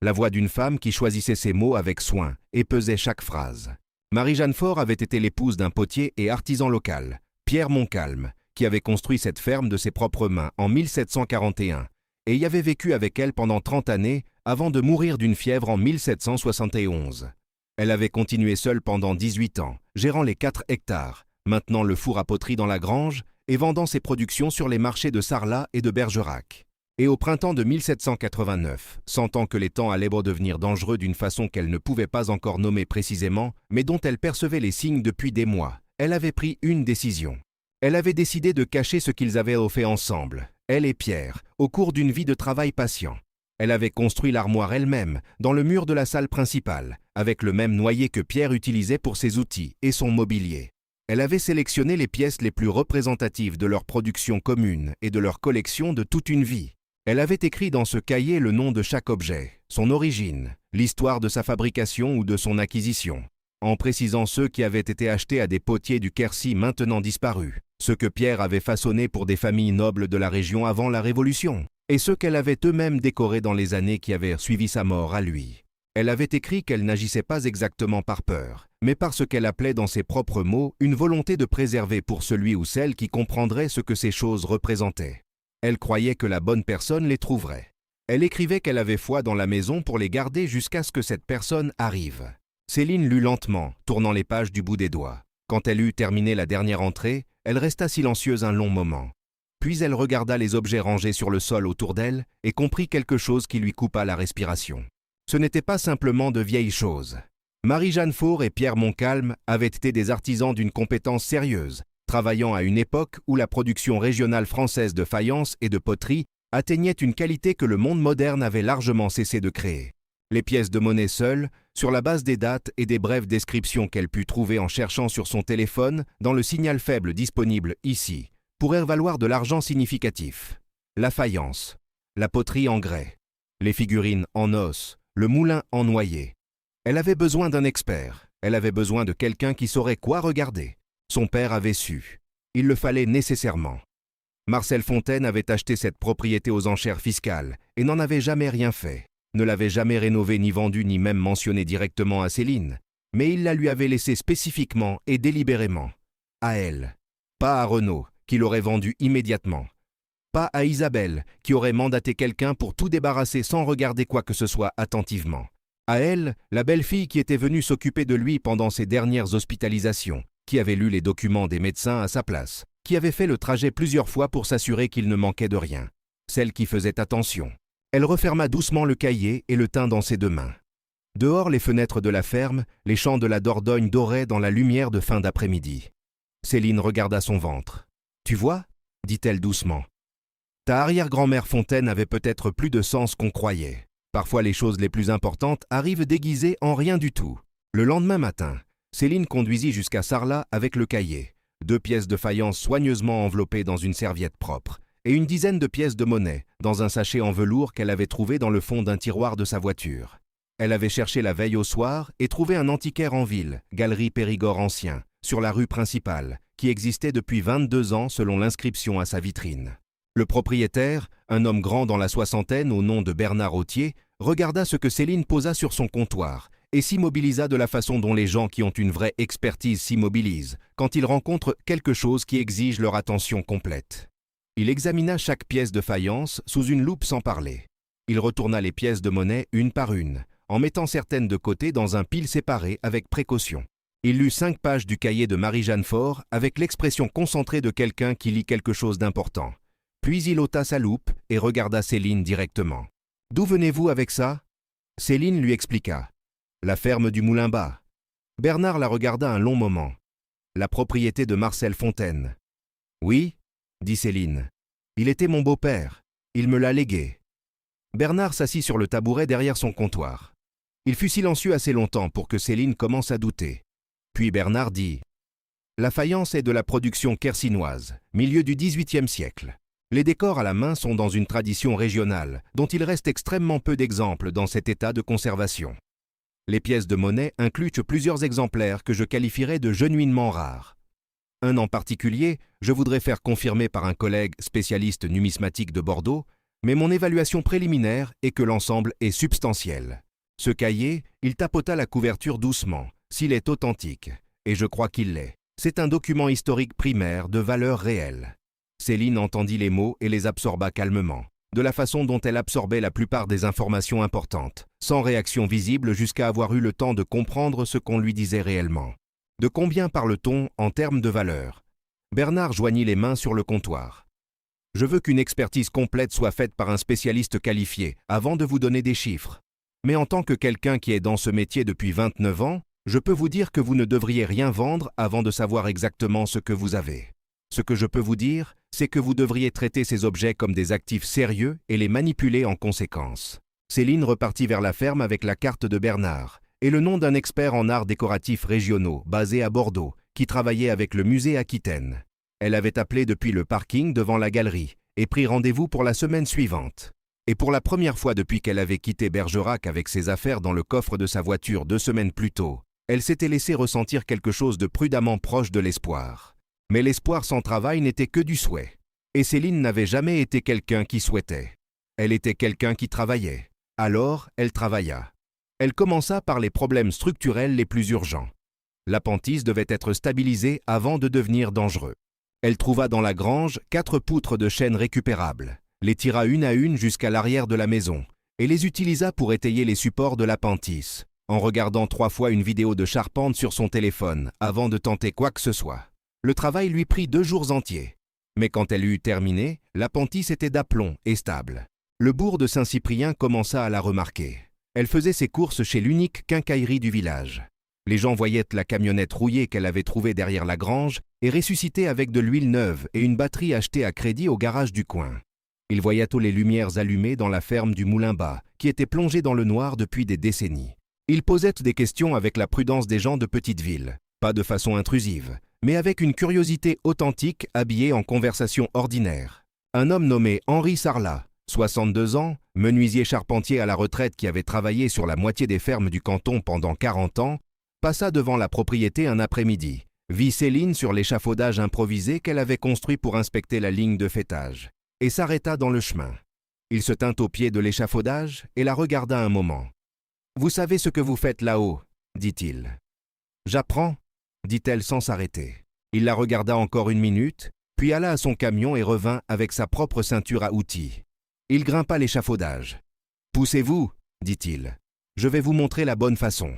La voix d'une femme qui choisissait ses mots avec soin et pesait chaque phrase. Marie-Jeanne Faure avait été l'épouse d'un potier et artisan local, Pierre Montcalm, qui avait construit cette ferme de ses propres mains en 1741 et y avait vécu avec elle pendant 30 années avant de mourir d'une fièvre en 1771. Elle avait continué seule pendant 18 ans, gérant les 4 hectares, maintenant le four à poterie dans la grange et vendant ses productions sur les marchés de Sarlat et de Bergerac. Et au printemps de 1789, sentant que les temps allaient redevenir dangereux d'une façon qu'elle ne pouvait pas encore nommer précisément, mais dont elle percevait les signes depuis des mois, elle avait pris une décision. Elle avait décidé de cacher ce qu'ils avaient fait ensemble, elle et Pierre, au cours d'une vie de travail patient. Elle avait construit l'armoire elle-même, dans le mur de la salle principale, avec le même noyer que Pierre utilisait pour ses outils et son mobilier. Elle avait sélectionné les pièces les plus représentatives de leur production commune et de leur collection de toute une vie. Elle avait écrit dans ce cahier le nom de chaque objet, son origine, l'histoire de sa fabrication ou de son acquisition, en précisant ceux qui avaient été achetés à des potiers du Quercy maintenant disparus, ceux que Pierre avait façonnés pour des familles nobles de la région avant la Révolution, et ceux qu'elle avait eux-mêmes décorés dans les années qui avaient suivi sa mort à lui. Elle avait écrit qu'elle n'agissait pas exactement par peur, mais par ce qu'elle appelait dans ses propres mots une volonté de préserver pour celui ou celle qui comprendrait ce que ces choses représentaient. Elle croyait que la bonne personne les trouverait. Elle écrivait qu'elle avait foi dans la maison pour les garder jusqu'à ce que cette personne arrive. Céline lut lentement, tournant les pages du bout des doigts. Quand elle eut terminé la dernière entrée, elle resta silencieuse un long moment. Puis elle regarda les objets rangés sur le sol autour d'elle et comprit quelque chose qui lui coupa la respiration. Ce n'était pas simplement de vieilles choses. Marie-Jeanne Faure et Pierre Montcalm avaient été des artisans d'une compétence sérieuse, travaillant à une époque où la production régionale française de faïence et de poterie atteignait une qualité que le monde moderne avait largement cessé de créer. Les pièces de monnaie seules, sur la base des dates et des brèves descriptions qu'elle put trouver en cherchant sur son téléphone dans le signal faible disponible ici, pourraient valoir de l'argent significatif. La faïence, la poterie en grès, les figurines en os, le moulin en noyer. Elle avait besoin d'un expert, elle avait besoin de quelqu'un qui saurait quoi regarder. Son père avait su. Il le fallait nécessairement. Marcel Fontaine avait acheté cette propriété aux enchères fiscales et n'en avait jamais rien fait, ne l'avait jamais rénovée ni vendue ni même mentionnée directement à Céline, mais il la lui avait laissée spécifiquement et délibérément. À elle. Pas à Renaud, qui l'aurait vendue immédiatement. Pas à Isabelle, qui aurait mandaté quelqu'un pour tout débarrasser sans regarder quoi que ce soit attentivement. À elle, la belle-fille qui était venue s'occuper de lui pendant ses dernières hospitalisations, qui avait lu les documents des médecins à sa place, qui avait fait le trajet plusieurs fois pour s'assurer qu'il ne manquait de rien. Celle qui faisait attention. Elle referma doucement le cahier et le tint dans ses 2 mains. Dehors, les fenêtres de la ferme, les champs de la Dordogne doraient dans la lumière de fin d'après-midi. Céline regarda son ventre. « Tu vois » dit-elle doucement. « Ta arrière-grand-mère Fontaine avait peut-être plus de sens qu'on croyait. Parfois, les choses les plus importantes arrivent déguisées en rien du tout. » Le lendemain matin, Céline conduisit jusqu'à Sarlat avec le cahier, 2 pièces de faïence soigneusement enveloppées dans une serviette propre, et une dizaine de pièces de monnaie dans un sachet en velours qu'elle avait trouvé dans le fond d'un tiroir de sa voiture. Elle avait cherché la veille au soir et trouvé un antiquaire en ville, Galerie Périgord ancien, sur la rue principale, qui existait depuis 22 ans selon l'inscription à sa vitrine. Le propriétaire, un homme grand dans la soixantaine au nom de Bernard Autier, regarda ce que Céline posa sur son comptoir et s'immobilisa de la façon dont les gens qui ont une vraie expertise s'immobilisent quand ils rencontrent quelque chose qui exige leur attention complète. Il examina chaque pièce de faïence sous une loupe sans parler. Il retourna les pièces de monnaie une par une, en mettant certaines de côté dans un pile séparé avec précaution. Il lut 5 pages du cahier de Marie-Jeanne Faure avec l'expression concentrée de quelqu'un qui lit quelque chose d'important. Puis il ôta sa loupe et regarda Céline directement. « D'où venez-vous avec ça ?» Céline lui expliqua. « La ferme du Moulin-Bas. » Bernard la regarda un long moment. « La propriété de Marcel Fontaine. »« Oui, » dit Céline. « Il était mon beau-père. Il me l'a légué. » Bernard s'assit sur le tabouret derrière son comptoir. Il fut silencieux assez longtemps pour que Céline commence à douter. Puis Bernard dit « La faïence est de la production quercinoise, milieu du XVIIIe siècle. Les décors à la main sont dans une tradition régionale, dont il reste extrêmement peu d'exemples dans cet état de conservation. Les pièces de monnaie incluent plusieurs exemplaires que je qualifierais de genuinement rares. Un en particulier, je voudrais faire confirmer par un collègue spécialiste numismatique de Bordeaux, mais mon évaluation préliminaire est que l'ensemble est substantiel. Ce cahier, il tapota la couverture doucement, s'il est authentique, et je crois qu'il l'est. C'est un document historique primaire de valeur réelle. Céline entendit les mots et les absorba calmement, de la façon dont elle absorbait la plupart des informations importantes, sans réaction visible jusqu'à avoir eu le temps de comprendre ce qu'on lui disait réellement. De combien parle-t-on en termes de valeur? Bernard joignit les mains sur le comptoir. Je veux qu'une expertise complète soit faite par un spécialiste qualifié avant de vous donner des chiffres. Mais en tant que quelqu'un qui est dans ce métier depuis 29 ans, je peux vous dire que vous ne devriez rien vendre avant de savoir exactement ce que vous avez. Ce que je peux vous dire, c'est que vous devriez traiter ces objets comme des actifs sérieux et les manipuler en conséquence. Céline repartit vers la ferme avec la carte de Bernard et le nom d'un expert en arts décoratifs régionaux basé à Bordeaux, qui travaillait avec le musée Aquitaine. Elle avait appelé depuis le parking devant la galerie et pris rendez-vous pour la semaine suivante. Et pour la première fois depuis qu'elle avait quitté Bergerac avec ses affaires dans le coffre de sa voiture 2 semaines plus tôt, elle s'était laissé ressentir quelque chose de prudemment proche de l'espoir. Mais l'espoir sans travail n'était que du souhait. Et Céline n'avait jamais été quelqu'un qui souhaitait. Elle était quelqu'un qui travaillait. Alors, elle travailla. Elle commença par les problèmes structurels les plus urgents. L'appendice devait être stabilisée avant de devenir dangereux. Elle trouva dans la grange 4 poutres de chêne récupérables, les tira une à une jusqu'à l'arrière de la maison et les utilisa pour étayer les supports de l'appendice, en regardant 3 fois une vidéo de charpente sur son téléphone avant de tenter quoi que ce soit. Le travail lui prit 2 jours entiers. Mais quand elle eut terminé, l'appendice était d'aplomb et stable. Le bourg de Saint-Cyprien commença à la remarquer. Elle faisait ses courses chez l'unique quincaillerie du village. Les gens voyaient la camionnette rouillée qu'elle avait trouvée derrière la grange et ressuscitée avec de l'huile neuve et une batterie achetée à crédit au garage du coin. Ils voyaient tous les lumières allumées dans la ferme du Moulin Bas, qui était plongée dans le noir depuis des décennies. Ils posaient des questions avec la prudence des gens de petite ville, pas de façon intrusive, mais avec une curiosité authentique habillée en conversation ordinaire. Un homme nommé Henri Sarlat, 62 ans, menuisier charpentier à la retraite qui avait travaillé sur la moitié des fermes du canton pendant 40 ans, passa devant la propriété un après-midi, vit Céline sur l'échafaudage improvisé qu'elle avait construit pour inspecter la ligne de faîtage, et s'arrêta dans le chemin. Il se tint au pied de l'échafaudage et la regarda un moment. « Vous savez ce que vous faites là-haut » dit-il. « J'apprends » dit-elle sans s'arrêter. Il la regarda encore 1 minute, puis alla à son camion et revint avec sa propre ceinture à outils. Il grimpa l'échafaudage. « Poussez-vous » dit-il. « Je vais vous montrer la bonne façon. »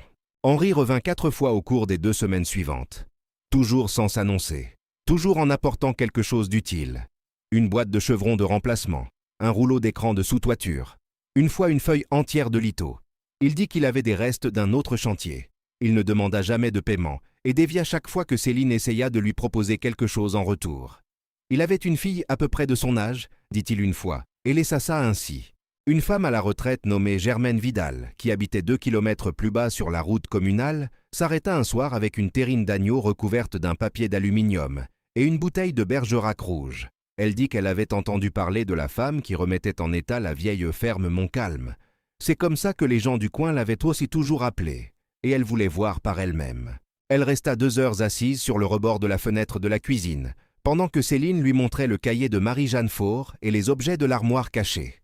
Henri revint 4 fois au cours des 2 semaines suivantes. Toujours sans s'annoncer. Toujours en apportant quelque chose d'utile. Une boîte de chevrons de remplacement. Un rouleau d'écran de sous-toiture. Une fois une feuille entière de litho. Il dit qu'il avait des restes d'un autre chantier. Il ne demanda jamais de paiement et dévia chaque fois que Céline essaya de lui proposer quelque chose en retour. Il avait une fille à peu près de son âge, dit-il une fois, et laissa ça ainsi. Une femme à la retraite nommée Germaine Vidal, qui habitait 2 kilomètres plus bas sur la route communale, s'arrêta un soir avec une terrine d'agneau recouverte d'un papier d'aluminium et une bouteille de Bergerac rouge. Elle dit qu'elle avait entendu parler de la femme qui remettait en état la vieille ferme Montcalm. C'est comme ça que les gens du coin l'avaient aussi toujours appelée, et elle voulait voir par elle-même. Elle resta 2 heures assise sur le rebord de la fenêtre de la cuisine, pendant que Céline lui montrait le cahier de Marie-Jeanne Faure et les objets de l'armoire cachée.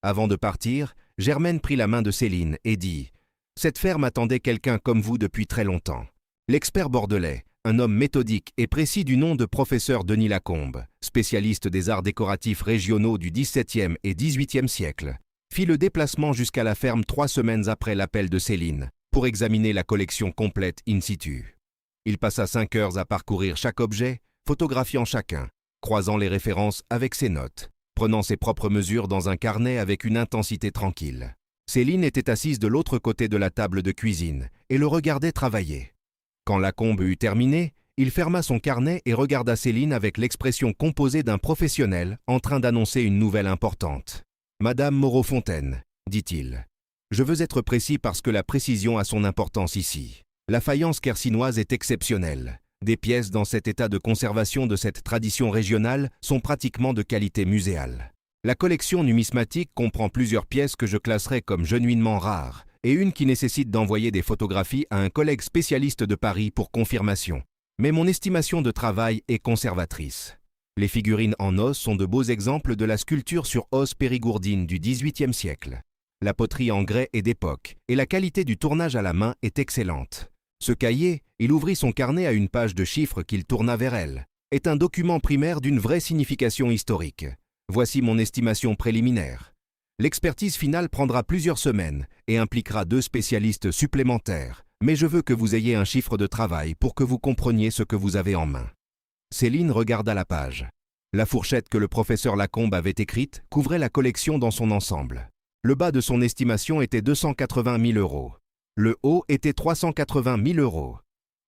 Avant de partir, Germaine prit la main de Céline et dit « Cette ferme attendait quelqu'un comme vous depuis très longtemps. L'expert bordelais, un homme méthodique et précis du nom de professeur Denis Lacombe, spécialiste des arts décoratifs régionaux du XVIIe et XVIIIe siècle, fit le déplacement jusqu'à la ferme 3 semaines après l'appel de Céline, pour examiner la collection complète in situ. Il passa 5 heures à parcourir chaque objet, photographiant chacun, croisant les références avec ses notes, prenant ses propres mesures dans un carnet avec une intensité tranquille. Céline était assise de l'autre côté de la table de cuisine et le regardait travailler. Quand Lacombe eut terminé, il ferma son carnet et regarda Céline avec l'expression composée d'un professionnel en train d'annoncer une nouvelle importante. « Madame Moreau-Fontaine, dit-il. Je veux être précis parce que la précision a son importance ici. La faïence quercinoise est exceptionnelle. Des pièces dans cet état de conservation de cette tradition régionale sont pratiquement de qualité muséale. La collection numismatique comprend plusieurs pièces que je classerai comme genuinement rares et une qui nécessite d'envoyer des photographies à un collègue spécialiste de Paris pour confirmation. mais mon estimation de travail est conservatrice. Les figurines en os sont de beaux exemples de la sculpture sur os périgourdine du XVIIIe siècle. La poterie en grès est d'époque, et la qualité du tournage à la main est excellente. Ce cahier, il ouvrit son carnet à une page de chiffres qu'il tourna vers elle, est un document primaire d'une vraie signification historique. Voici mon estimation préliminaire. L'expertise finale prendra plusieurs semaines et impliquera 2 spécialistes supplémentaires, mais je veux que vous ayez un chiffre de travail pour que vous compreniez ce que vous avez en main. Céline regarda la page. La fourchette que le professeur Lacombe avait écrite couvrait la collection dans son ensemble. Le bas de son estimation était 280 000 €. Le haut était 380 000 €.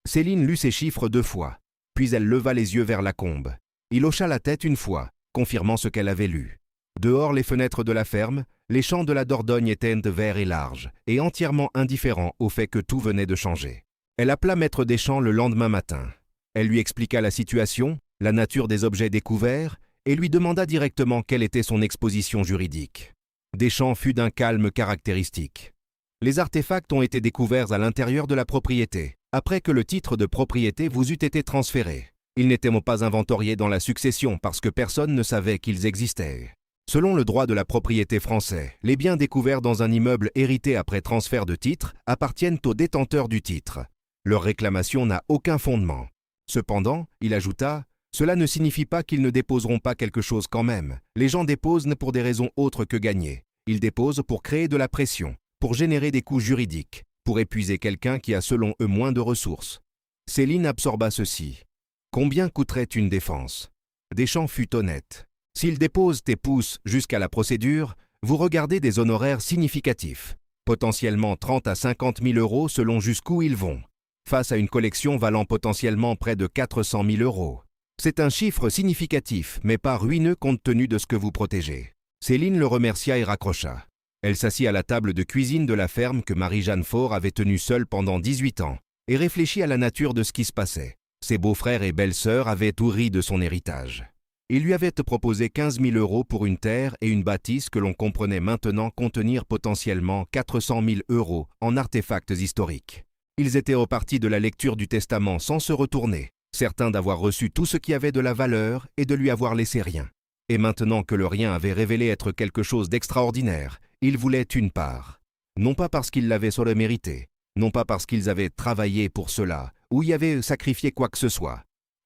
Céline lut ces chiffres 2 fois, puis elle leva les yeux vers Lacombe. Il hocha la tête une fois, confirmant ce qu'elle avait lu. Dehors les fenêtres de la ferme, les champs de la Dordogne étaient verts et larges, et entièrement indifférents au fait que tout venait de changer. Elle appela maître Deschamps le lendemain matin. Elle lui expliqua la situation, la nature des objets découverts, et lui demanda directement quelle était son exposition juridique. Deschamps fut d'un calme caractéristique. Les artefacts ont été découverts à l'intérieur de la propriété, après que le titre de propriété vous eût été transféré. Ils n'étaient pas inventoriés dans la succession parce que personne ne savait qu'ils existaient. Selon le droit de la propriété français, les biens découverts dans un immeuble hérité après transfert de titre appartiennent aux détenteurs du titre. Leur réclamation n'a aucun fondement. Cependant, il ajouta, cela ne signifie pas qu'ils ne déposeront pas quelque chose quand même. Les gens déposent pour des raisons autres que gagner. Ils déposent pour créer de la pression, pour générer des coûts juridiques, pour épuiser quelqu'un qui a selon eux moins de ressources. Céline absorba ceci. Combien coûterait une défense? Deschamps fut honnête. S'ils déposent et poussent jusqu'à la procédure, vous regardez des honoraires significatifs, potentiellement 30 à 50 000 € selon jusqu'où ils vont, face à une collection valant potentiellement près de 400 000 €. C'est un chiffre significatif, mais pas ruineux compte tenu de ce que vous protégez. Céline le remercia et raccrocha. Elle s'assit à la table de cuisine de la ferme que Marie-Jeanne Faure avait tenue seule pendant 18 ans et réfléchit à la nature de ce qui se passait. Ses beaux-frères et belles-sœurs avaient tout ri de son héritage. Ils lui avaient proposé 15 000 € pour une terre et une bâtisse que l'on comprenait maintenant contenir potentiellement 400 000 € en artefacts historiques. Ils étaient repartis de la lecture du testament sans se retourner, certains d'avoir reçu tout ce qui avait de la valeur et de lui avoir laissé rien. Et maintenant que le rien avait révélé être quelque chose d'extraordinaire, ils voulaient une part. Non pas parce qu'ils l'avaient sur le mérité, non pas parce qu'ils avaient travaillé pour cela, ou y avaient sacrifié quoi que ce soit,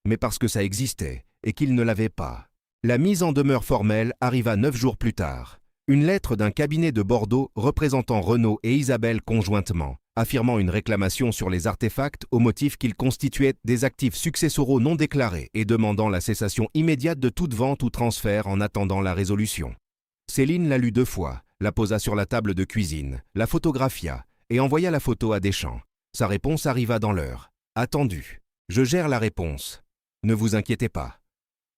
mais parce que ça existait et qu'ils ne l'avaient pas. La mise en demeure formelle arriva 9 jours plus tard. Une lettre d'un cabinet de Bordeaux représentant Renaud et Isabelle conjointement, affirmant une réclamation sur les artefacts au motif qu'ils constituaient des actifs successoraux non déclarés et demandant la cessation immédiate de toute vente ou transfert en attendant la résolution. Céline la lut 2 fois, la posa sur la table de cuisine, la photographia et envoya la photo à Deschamps. Sa réponse arriva dans l'heure. Attendu. Je gère la réponse. Ne vous inquiétez pas.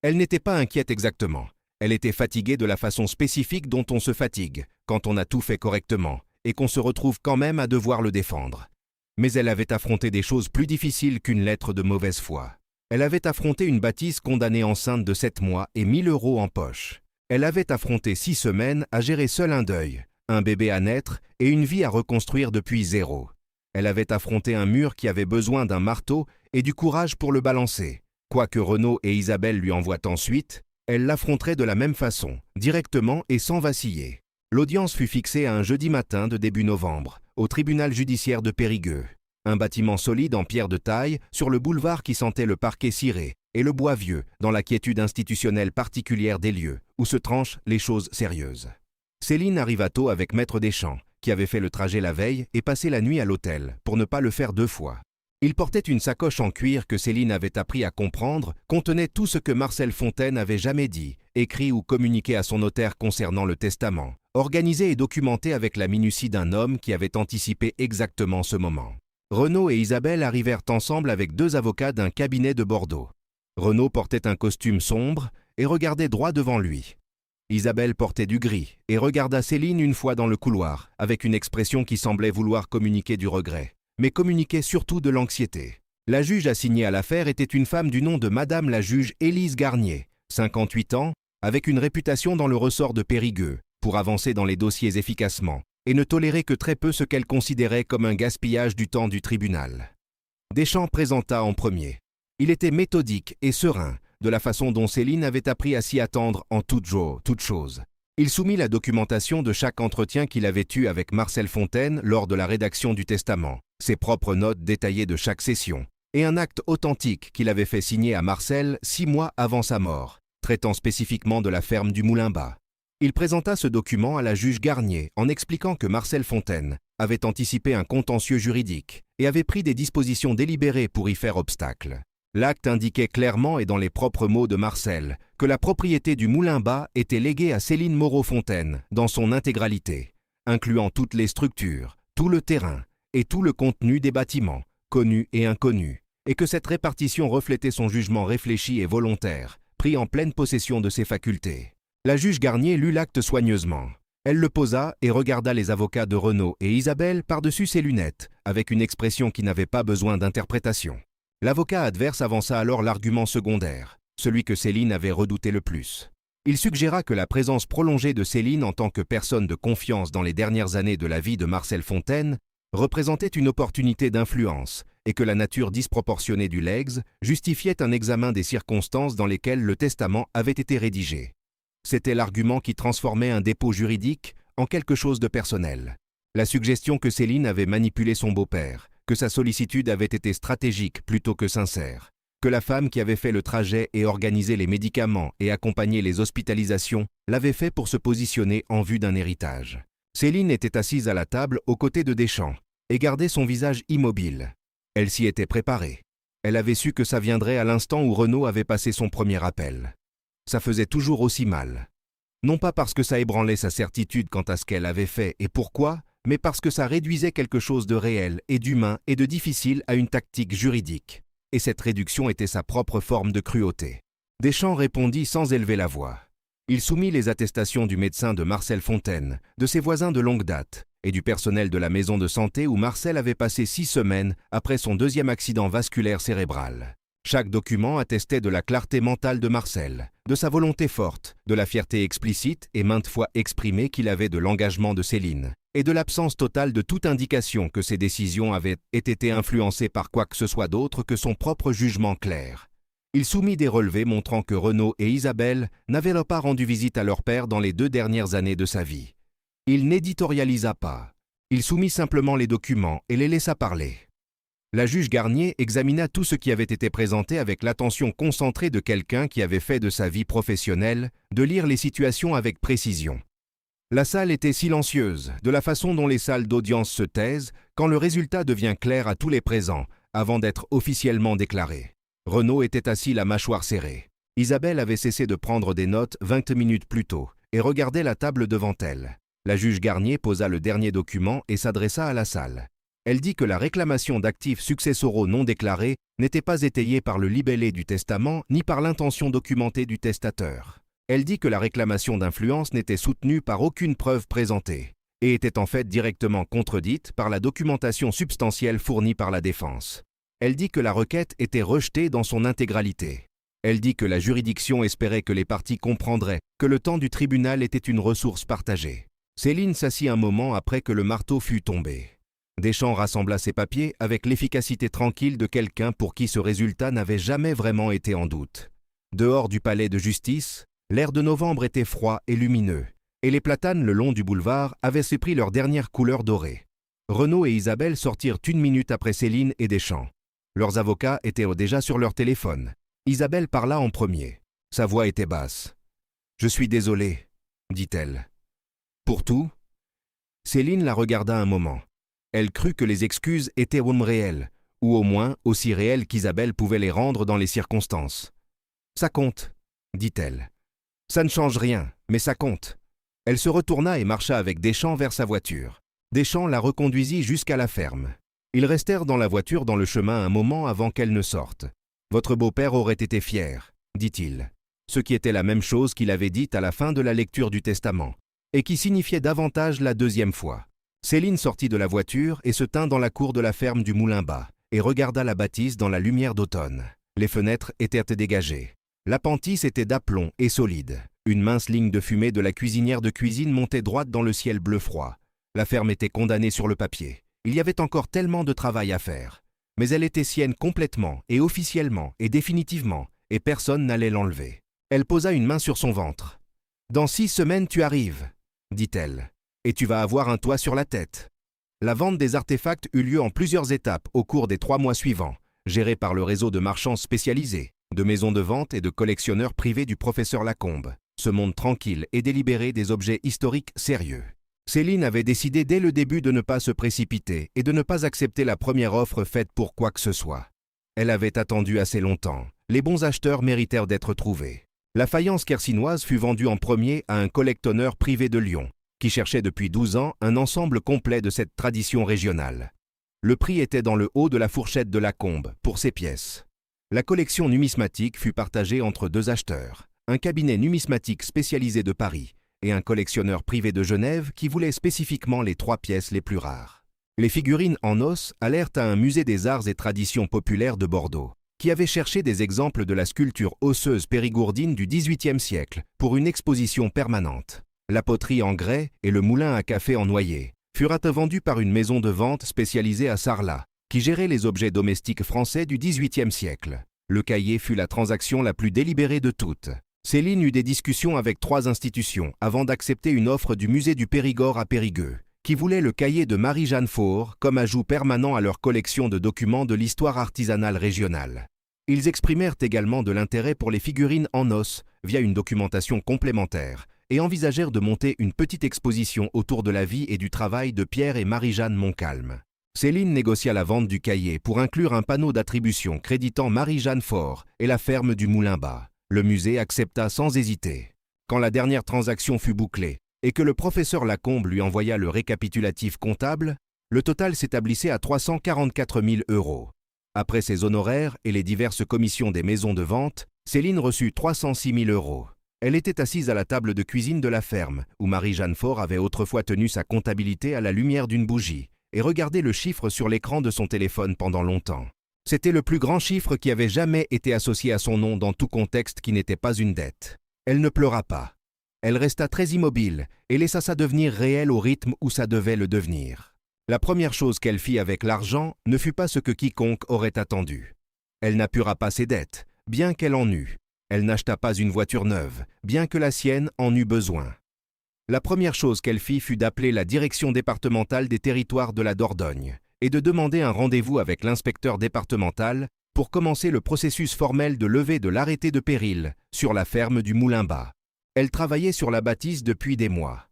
Elle n'était pas inquiète exactement. Elle était fatiguée de la façon spécifique dont on se fatigue quand on a tout fait correctement et qu'on se retrouve quand même à devoir le défendre. Mais elle avait affronté des choses plus difficiles qu'une lettre de mauvaise foi. Elle avait affronté une bâtisse condamnée enceinte de 7 mois et 1 000 € en poche. Elle avait affronté 6 semaines à gérer seule un deuil, un bébé à naître et une vie à reconstruire depuis zéro. Elle avait affronté un mur qui avait besoin d'un marteau et du courage pour le balancer. Quoique Renaud et Isabelle lui envoient ensuite, elle l'affronterait de la même façon, directement et sans vaciller. L'audience fut fixée à un jeudi matin de début novembre, au tribunal judiciaire de Périgueux. Un bâtiment solide en pierre de taille, sur le boulevard qui sentait le parquet ciré, et le bois vieux, dans la quiétude institutionnelle particulière des lieux, où se tranchent les choses sérieuses. Céline arriva tôt avec maître Deschamps, qui avait fait le trajet la veille et passé la nuit à l'hôtel, pour ne pas le faire 2 fois. Il portait une sacoche en cuir que Céline avait appris à comprendre, contenait tout ce que Marcel Fontaine avait jamais dit, écrit ou communiqué à son notaire concernant le testament, organisé et documenté avec la minutie d'un homme qui avait anticipé exactement ce moment. Renaud et Isabelle arrivèrent ensemble avec 2 avocats d'un cabinet de Bordeaux. Renaud portait un costume sombre et regardait droit devant lui. Isabelle portait du gris et regarda Céline une fois dans le couloir, avec une expression qui semblait vouloir communiquer du regret, mais communiquait surtout de l'anxiété. La juge assignée à l'affaire était une femme du nom de Madame la juge Élise Garnier, 58 ans, avec une réputation dans le ressort de Périgueux, pour avancer dans les dossiers efficacement, et ne tolérer que très peu ce qu'elle considérait comme un gaspillage du temps du tribunal. Deschamps présenta en premier. Il était méthodique et serein, de la façon dont Céline avait appris à s'y attendre en toute chose. Il soumit la documentation de chaque entretien qu'il avait eu avec Marcel Fontaine lors de la rédaction du testament, ses propres notes détaillées de chaque session, et un acte authentique qu'il avait fait signer à Marcel 6 mois avant sa mort, traitant spécifiquement de la ferme du Moulin-Bas. Il présenta ce document à la juge Garnier en expliquant que Marcel Fontaine avait anticipé un contentieux juridique et avait pris des dispositions délibérées pour y faire obstacle. L'acte indiquait clairement et dans les propres mots de Marcel que la propriété du Moulin-Bas était léguée à Céline Moreau-Fontaine dans son intégralité, incluant toutes les structures, tout le terrain et tout le contenu des bâtiments, connus et inconnus, et que cette répartition reflétait son jugement réfléchi et volontaire, pris en pleine possession de ses facultés. La juge Garnier lut l'acte soigneusement. Elle le posa et regarda les avocats de Renaud et Isabelle par-dessus ses lunettes, avec une expression qui n'avait pas besoin d'interprétation. L'avocat adverse avança alors l'argument secondaire, celui que Céline avait redouté le plus. Il suggéra que la présence prolongée de Céline en tant que personne de confiance dans les dernières années de la vie de Marcel Fontaine représentait une opportunité d'influence et que la nature disproportionnée du legs justifiait un examen des circonstances dans lesquelles le testament avait été rédigé. C'était l'argument qui transformait un dépôt juridique en quelque chose de personnel. La suggestion que Céline avait manipulé son beau-père, que sa sollicitude avait été stratégique plutôt que sincère, que la femme qui avait fait le trajet et organisé les médicaments et accompagné les hospitalisations l'avait fait pour se positionner en vue d'un héritage. Céline était assise à la table aux côtés de Deschamps et gardait son visage immobile. Elle s'y était préparée. Elle avait su que ça viendrait à l'instant où Renaud avait passé son premier appel. Ça faisait toujours aussi mal. Non pas parce que ça ébranlait sa certitude quant à ce qu'elle avait fait et pourquoi, mais parce que ça réduisait quelque chose de réel et d'humain et de difficile à une tactique juridique. Et cette réduction était sa propre forme de cruauté. Deschamps répondit sans élever la voix. Il soumit les attestations du médecin de Marcel Fontaine, de ses voisins de longue date, et du personnel de la maison de santé où Marcel avait passé 6 semaines après son 2e accident vasculaire cérébral. Chaque document attestait de la clarté mentale de Marcel, de sa volonté forte, de la fierté explicite et maintes fois exprimée qu'il avait de l'engagement de Céline, et de l'absence totale de toute indication que ses décisions avaient été influencées par quoi que ce soit d'autre que son propre jugement clair. Il soumit des relevés montrant que Renaud et Isabelle n'avaient pas rendu visite à leur père dans les 2 dernières années de sa vie. Il n'éditorialisa pas. Il soumit simplement les documents et les laissa parler. La juge Garnier examina tout ce qui avait été présenté avec l'attention concentrée de quelqu'un qui avait fait de sa vie professionnelle de lire les situations avec précision. La salle était silencieuse, de la façon dont les salles d'audience se taisent quand le résultat devient clair à tous les présents, avant d'être officiellement déclaré. Renaud était assis la mâchoire serrée. Isabelle avait cessé de prendre des notes 20 minutes plus tôt et regardait la table devant elle. La juge Garnier posa le dernier document et s'adressa à la salle. Elle dit que la réclamation d'actifs successoraux non déclarés n'était pas étayée par le libellé du testament ni par l'intention documentée du testateur. Elle dit que la réclamation d'influence n'était soutenue par aucune preuve présentée et était en fait directement contredite par la documentation substantielle fournie par la défense. Elle dit que la requête était rejetée dans son intégralité. Elle dit que la juridiction espérait que les parties comprendraient que le temps du tribunal était une ressource partagée. Céline s'assit un moment après que le marteau fut tombé. Deschamps rassembla ses papiers avec l'efficacité tranquille de quelqu'un pour qui ce résultat n'avait jamais vraiment été en doute. Dehors du palais de justice, l'air de novembre était froid et lumineux, et les platanes le long du boulevard avaient pris leur dernière couleur dorée. Renaud et Isabelle sortirent 1 minute après Céline et Deschamps. Leurs avocats étaient déjà sur leur téléphone. Isabelle parla en premier. Sa voix était basse. « Je suis désolée, dit-elle. »« Pour tout ?» Céline la regarda un moment. Elle crut que les excuses étaient réelles, ou au moins aussi réelles qu'Isabelle pouvait les rendre dans les circonstances. « Ça compte, » dit-elle. « Ça ne change rien, mais ça compte. » Elle se retourna et marcha avec Deschamps vers sa voiture. Deschamps la reconduisit jusqu'à la ferme. Ils restèrent dans la voiture dans le chemin un moment avant qu'elle ne sorte. « Votre beau-père aurait été fier, » dit-il, ce qui était la même chose qu'il avait dit à la fin de la lecture du testament, et qui signifiait davantage la 2e fois. Céline sortit de la voiture et se tint dans la cour de la ferme du Moulin-Bas et regarda la bâtisse dans la lumière d'automne. Les fenêtres étaient dégagées. L'appentis était d'aplomb et solide. Une mince ligne de fumée de la cuisinière de cuisine montait droite dans le ciel bleu froid. La ferme était condamnée sur le papier. Il y avait encore tellement de travail à faire. Mais elle était sienne complètement et officiellement et définitivement, et personne n'allait l'enlever. Elle posa une main sur son ventre. « Dans 6 semaines tu arrives, dit-elle, et tu vas avoir un toit sur la tête. » La vente des artefacts eut lieu en plusieurs étapes au cours des 3 mois suivants, gérée par le réseau de marchands spécialisés, de maisons de vente et de collectionneurs privés du professeur Lacombe, ce monde tranquille et délibéré des objets historiques sérieux. Céline avait décidé dès le début de ne pas se précipiter et de ne pas accepter la première offre faite pour quoi que ce soit. Elle avait attendu assez longtemps. Les bons acheteurs méritèrent d'être trouvés. La faïence quercinoise fut vendue en premier à un collectionneur privé de Lyon, qui cherchait depuis 12 ans un ensemble complet de cette tradition régionale. Le prix était dans le haut de la fourchette de Lacombe pour ces pièces. La collection numismatique fut partagée entre 2 acheteurs, un cabinet numismatique spécialisé de Paris et un collectionneur privé de Genève qui voulait spécifiquement les 3 pièces les plus rares. Les figurines en os allèrent à un musée des arts et traditions populaires de Bordeaux, qui avait cherché des exemples de la sculpture osseuse périgourdine du XVIIIe siècle pour une exposition permanente. La poterie en grès et le moulin à café en noyer furent vendus par une maison de vente spécialisée à Sarlat, qui gérait les objets domestiques français du XVIIIe siècle. Le cahier fut la transaction la plus délibérée de toutes. Céline eut des discussions avec 3 institutions avant d'accepter une offre du musée du Périgord à Périgueux, qui voulait le cahier de Marie-Jeanne Faure comme ajout permanent à leur collection de documents de l'histoire artisanale régionale. Ils exprimèrent également de l'intérêt pour les figurines en os via une documentation complémentaire et envisagèrent de monter une petite exposition autour de la vie et du travail de Pierre et Marie-Jeanne Montcalm. Céline négocia la vente du cahier pour inclure un panneau d'attribution créditant Marie-Jeanne Faure et la ferme du Moulin-Bas. Le musée accepta sans hésiter. Quand la dernière transaction fut bouclée et que le professeur Lacombe lui envoya le récapitulatif comptable, le total s'établissait à 344 000 €. Après ses honoraires et les diverses commissions des maisons de vente, Céline reçut 306 000 €. Elle était assise à la table de cuisine de la ferme, où Marie-Jeanne Faure avait autrefois tenu sa comptabilité à la lumière d'une bougie, et regardé le chiffre sur l'écran de son téléphone pendant longtemps. C'était le plus grand chiffre qui avait jamais été associé à son nom dans tout contexte qui n'était pas une dette. Elle ne pleura pas. Elle resta très immobile et laissa ça devenir réel au rythme où ça devait le devenir. La première chose qu'elle fit avec l'argent ne fut pas ce que quiconque aurait attendu. Elle n'apura pas ses dettes, bien qu'elle en eût. Elle n'acheta pas une voiture neuve, bien que la sienne en eût besoin. La première chose qu'elle fit fut d'appeler la direction départementale des territoires de la Dordogne et de demander un rendez-vous avec l'inspecteur départemental pour commencer le processus formel de levée de l'arrêté de péril sur la ferme du Moulin-Bas. Elle travaillait sur la bâtisse depuis des mois.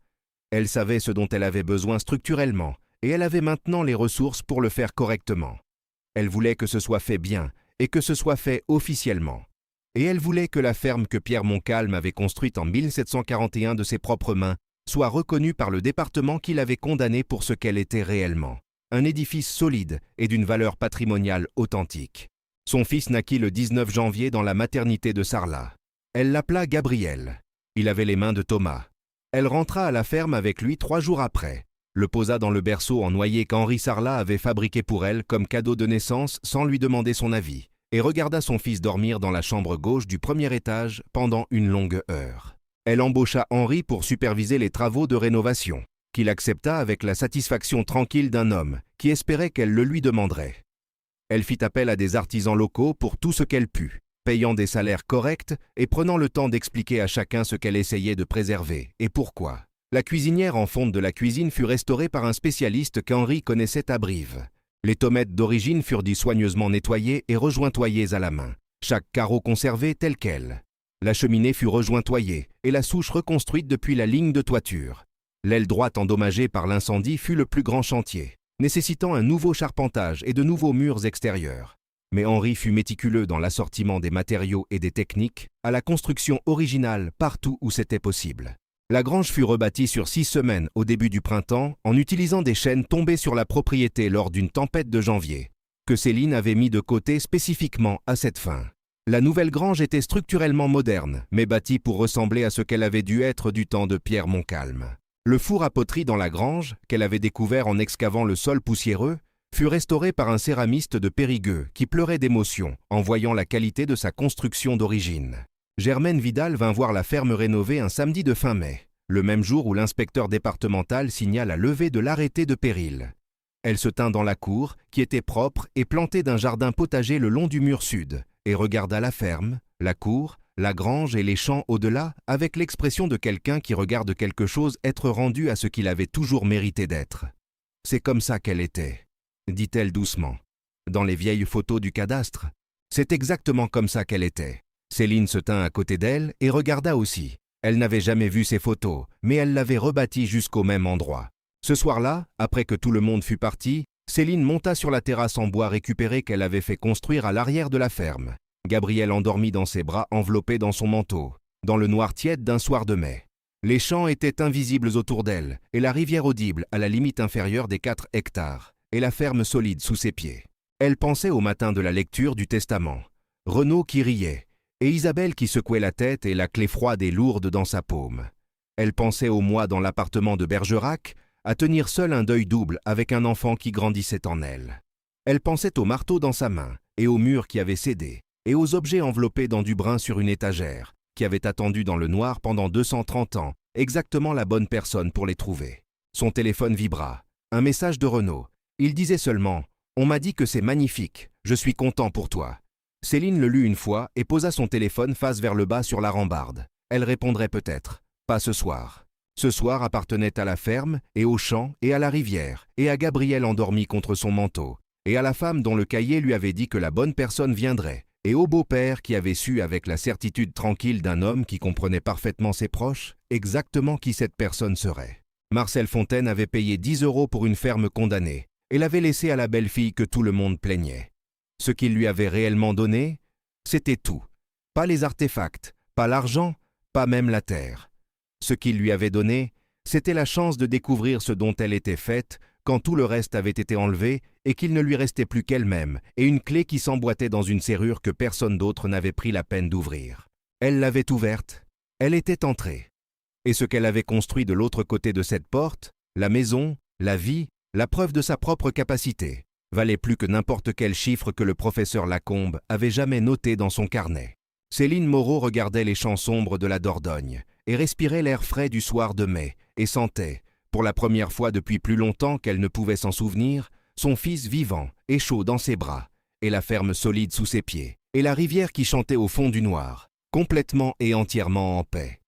Elle savait ce dont elle avait besoin structurellement et elle avait maintenant les ressources pour le faire correctement. Elle voulait que ce soit fait bien et que ce soit fait officiellement. Et elle voulait que la ferme que Pierre Montcalm avait construite en 1741 de ses propres mains soit reconnue par le département qui l'avait condamnée pour ce qu'elle était réellement. Un édifice solide et d'une valeur patrimoniale authentique. Son fils naquit le 19 janvier dans la maternité de Sarlat. Elle l'appela Gabriel. Il avait les mains de Thomas. Elle rentra à la ferme avec lui 3 jours après, le posa dans le berceau en noyer qu'Henri Sarlat avait fabriqué pour elle comme cadeau de naissance sans lui demander son avis, et regarda son fils dormir dans la chambre gauche du premier étage pendant une longue heure. Elle embaucha Henri pour superviser les travaux de rénovation, qu'il accepta avec la satisfaction tranquille d'un homme qui espérait qu'elle le lui demanderait. Elle fit appel à des artisans locaux pour tout ce qu'elle put, payant des salaires corrects et prenant le temps d'expliquer à chacun ce qu'elle essayait de préserver et pourquoi. La cuisinière en fonte de la cuisine fut restaurée par un spécialiste qu'Henri connaissait à Brive. Les tomates d'origine furent soigneusement nettoyées et rejointoyées à la main, chaque carreau conservé tel quel. La cheminée fut rejointoyée et la souche reconstruite depuis la ligne de toiture. L'aile droite endommagée par l'incendie fut le plus grand chantier, nécessitant un nouveau charpentage et de nouveaux murs extérieurs. Mais Henri fut méticuleux dans l'assortiment des matériaux et des techniques, à la construction originale partout où c'était possible. La grange fut rebâtie sur 6 semaines au début du printemps en utilisant des chênes tombés sur la propriété lors d'une tempête de janvier, que Céline avait mis de côté spécifiquement à cette fin. La nouvelle grange était structurellement moderne, mais bâtie pour ressembler à ce qu'elle avait dû être du temps de Pierre Montcalm. Le four à poterie dans la grange, qu'elle avait découvert en excavant le sol poussiéreux, fut restauré par un céramiste de Périgueux qui pleurait d'émotion en voyant la qualité de sa construction d'origine. Germaine Vidal vint voir la ferme rénovée un samedi de fin mai, le même jour où l'inspecteur départemental signa la levée de l'arrêté de péril. Elle se tint dans la cour, qui était propre et plantée d'un jardin potager le long du mur sud, et regarda la ferme, la cour, la grange et les champs au-delà avec l'expression de quelqu'un qui regarde quelque chose être rendu à ce qu'il avait toujours mérité d'être. « C'est comme ça qu'elle était », dit-elle doucement. « Dans les vieilles photos du cadastre, c'est exactement comme ça qu'elle était. » Céline se tint à côté d'elle et regarda aussi. Elle n'avait jamais vu ces photos, mais elle l'avait rebâtie jusqu'au même endroit. Ce soir-là, après que tout le monde fut parti, Céline monta sur la terrasse en bois récupérée qu'elle avait fait construire à l'arrière de la ferme. Gabriel endormit dans ses bras enveloppé dans son manteau, dans le noir tiède d'un soir de mai. Les champs étaient invisibles autour d'elle, et la rivière audible à la limite inférieure des 4 hectares, et la ferme solide sous ses pieds. Elle pensait au matin de la lecture du testament. Renaud qui riait, et Isabelle qui secouait la tête et la clé froide et lourde dans sa paume. Elle pensait au mois dans l'appartement de Bergerac, à tenir seule un deuil double avec un enfant qui grandissait en elle. Elle pensait au marteau dans sa main, et au mur qui avait cédé, et aux objets enveloppés dans du brun sur une étagère, qui avait attendu dans le noir pendant 230 ans, exactement la bonne personne pour les trouver. Son téléphone vibra. Un message de Renaud. Il disait seulement « On m'a dit que c'est magnifique, je suis content pour toi ». Céline le lut une fois et posa son téléphone face vers le bas sur la rambarde. Elle répondrait peut-être « Pas ce soir ». Ce soir appartenait à la ferme, et aux champs, et à la rivière, et à Gabriel endormi contre son manteau, et à la femme dont le cahier lui avait dit que la bonne personne viendrait, et au beau-père qui avait su avec la certitude tranquille d'un homme qui comprenait parfaitement ses proches, exactement qui cette personne serait. Marcel Fontaine avait payé 10 € pour une ferme condamnée, et l'avait laissée à la belle-fille que tout le monde plaignait. Ce qu'il lui avait réellement donné, c'était tout. Pas les artefacts, pas l'argent, pas même la terre. Ce qu'il lui avait donné, c'était la chance de découvrir ce dont elle était faite quand tout le reste avait été enlevé et qu'il ne lui restait plus qu'elle-même et une clé qui s'emboîtait dans une serrure que personne d'autre n'avait pris la peine d'ouvrir. Elle l'avait ouverte, elle était entrée. Et ce qu'elle avait construit de l'autre côté de cette porte, la maison, la vie, la preuve de sa propre capacité, valait plus que n'importe quel chiffre que le professeur Lacombe avait jamais noté dans son carnet. Céline Moreau regardait les champs sombres de la Dordogne et respirait l'air frais du soir de mai et sentait, pour la première fois depuis plus longtemps qu'elle ne pouvait s'en souvenir, son fils vivant et chaud dans ses bras, et la ferme solide sous ses pieds, et la rivière qui chantait au fond du noir, complètement et entièrement en paix.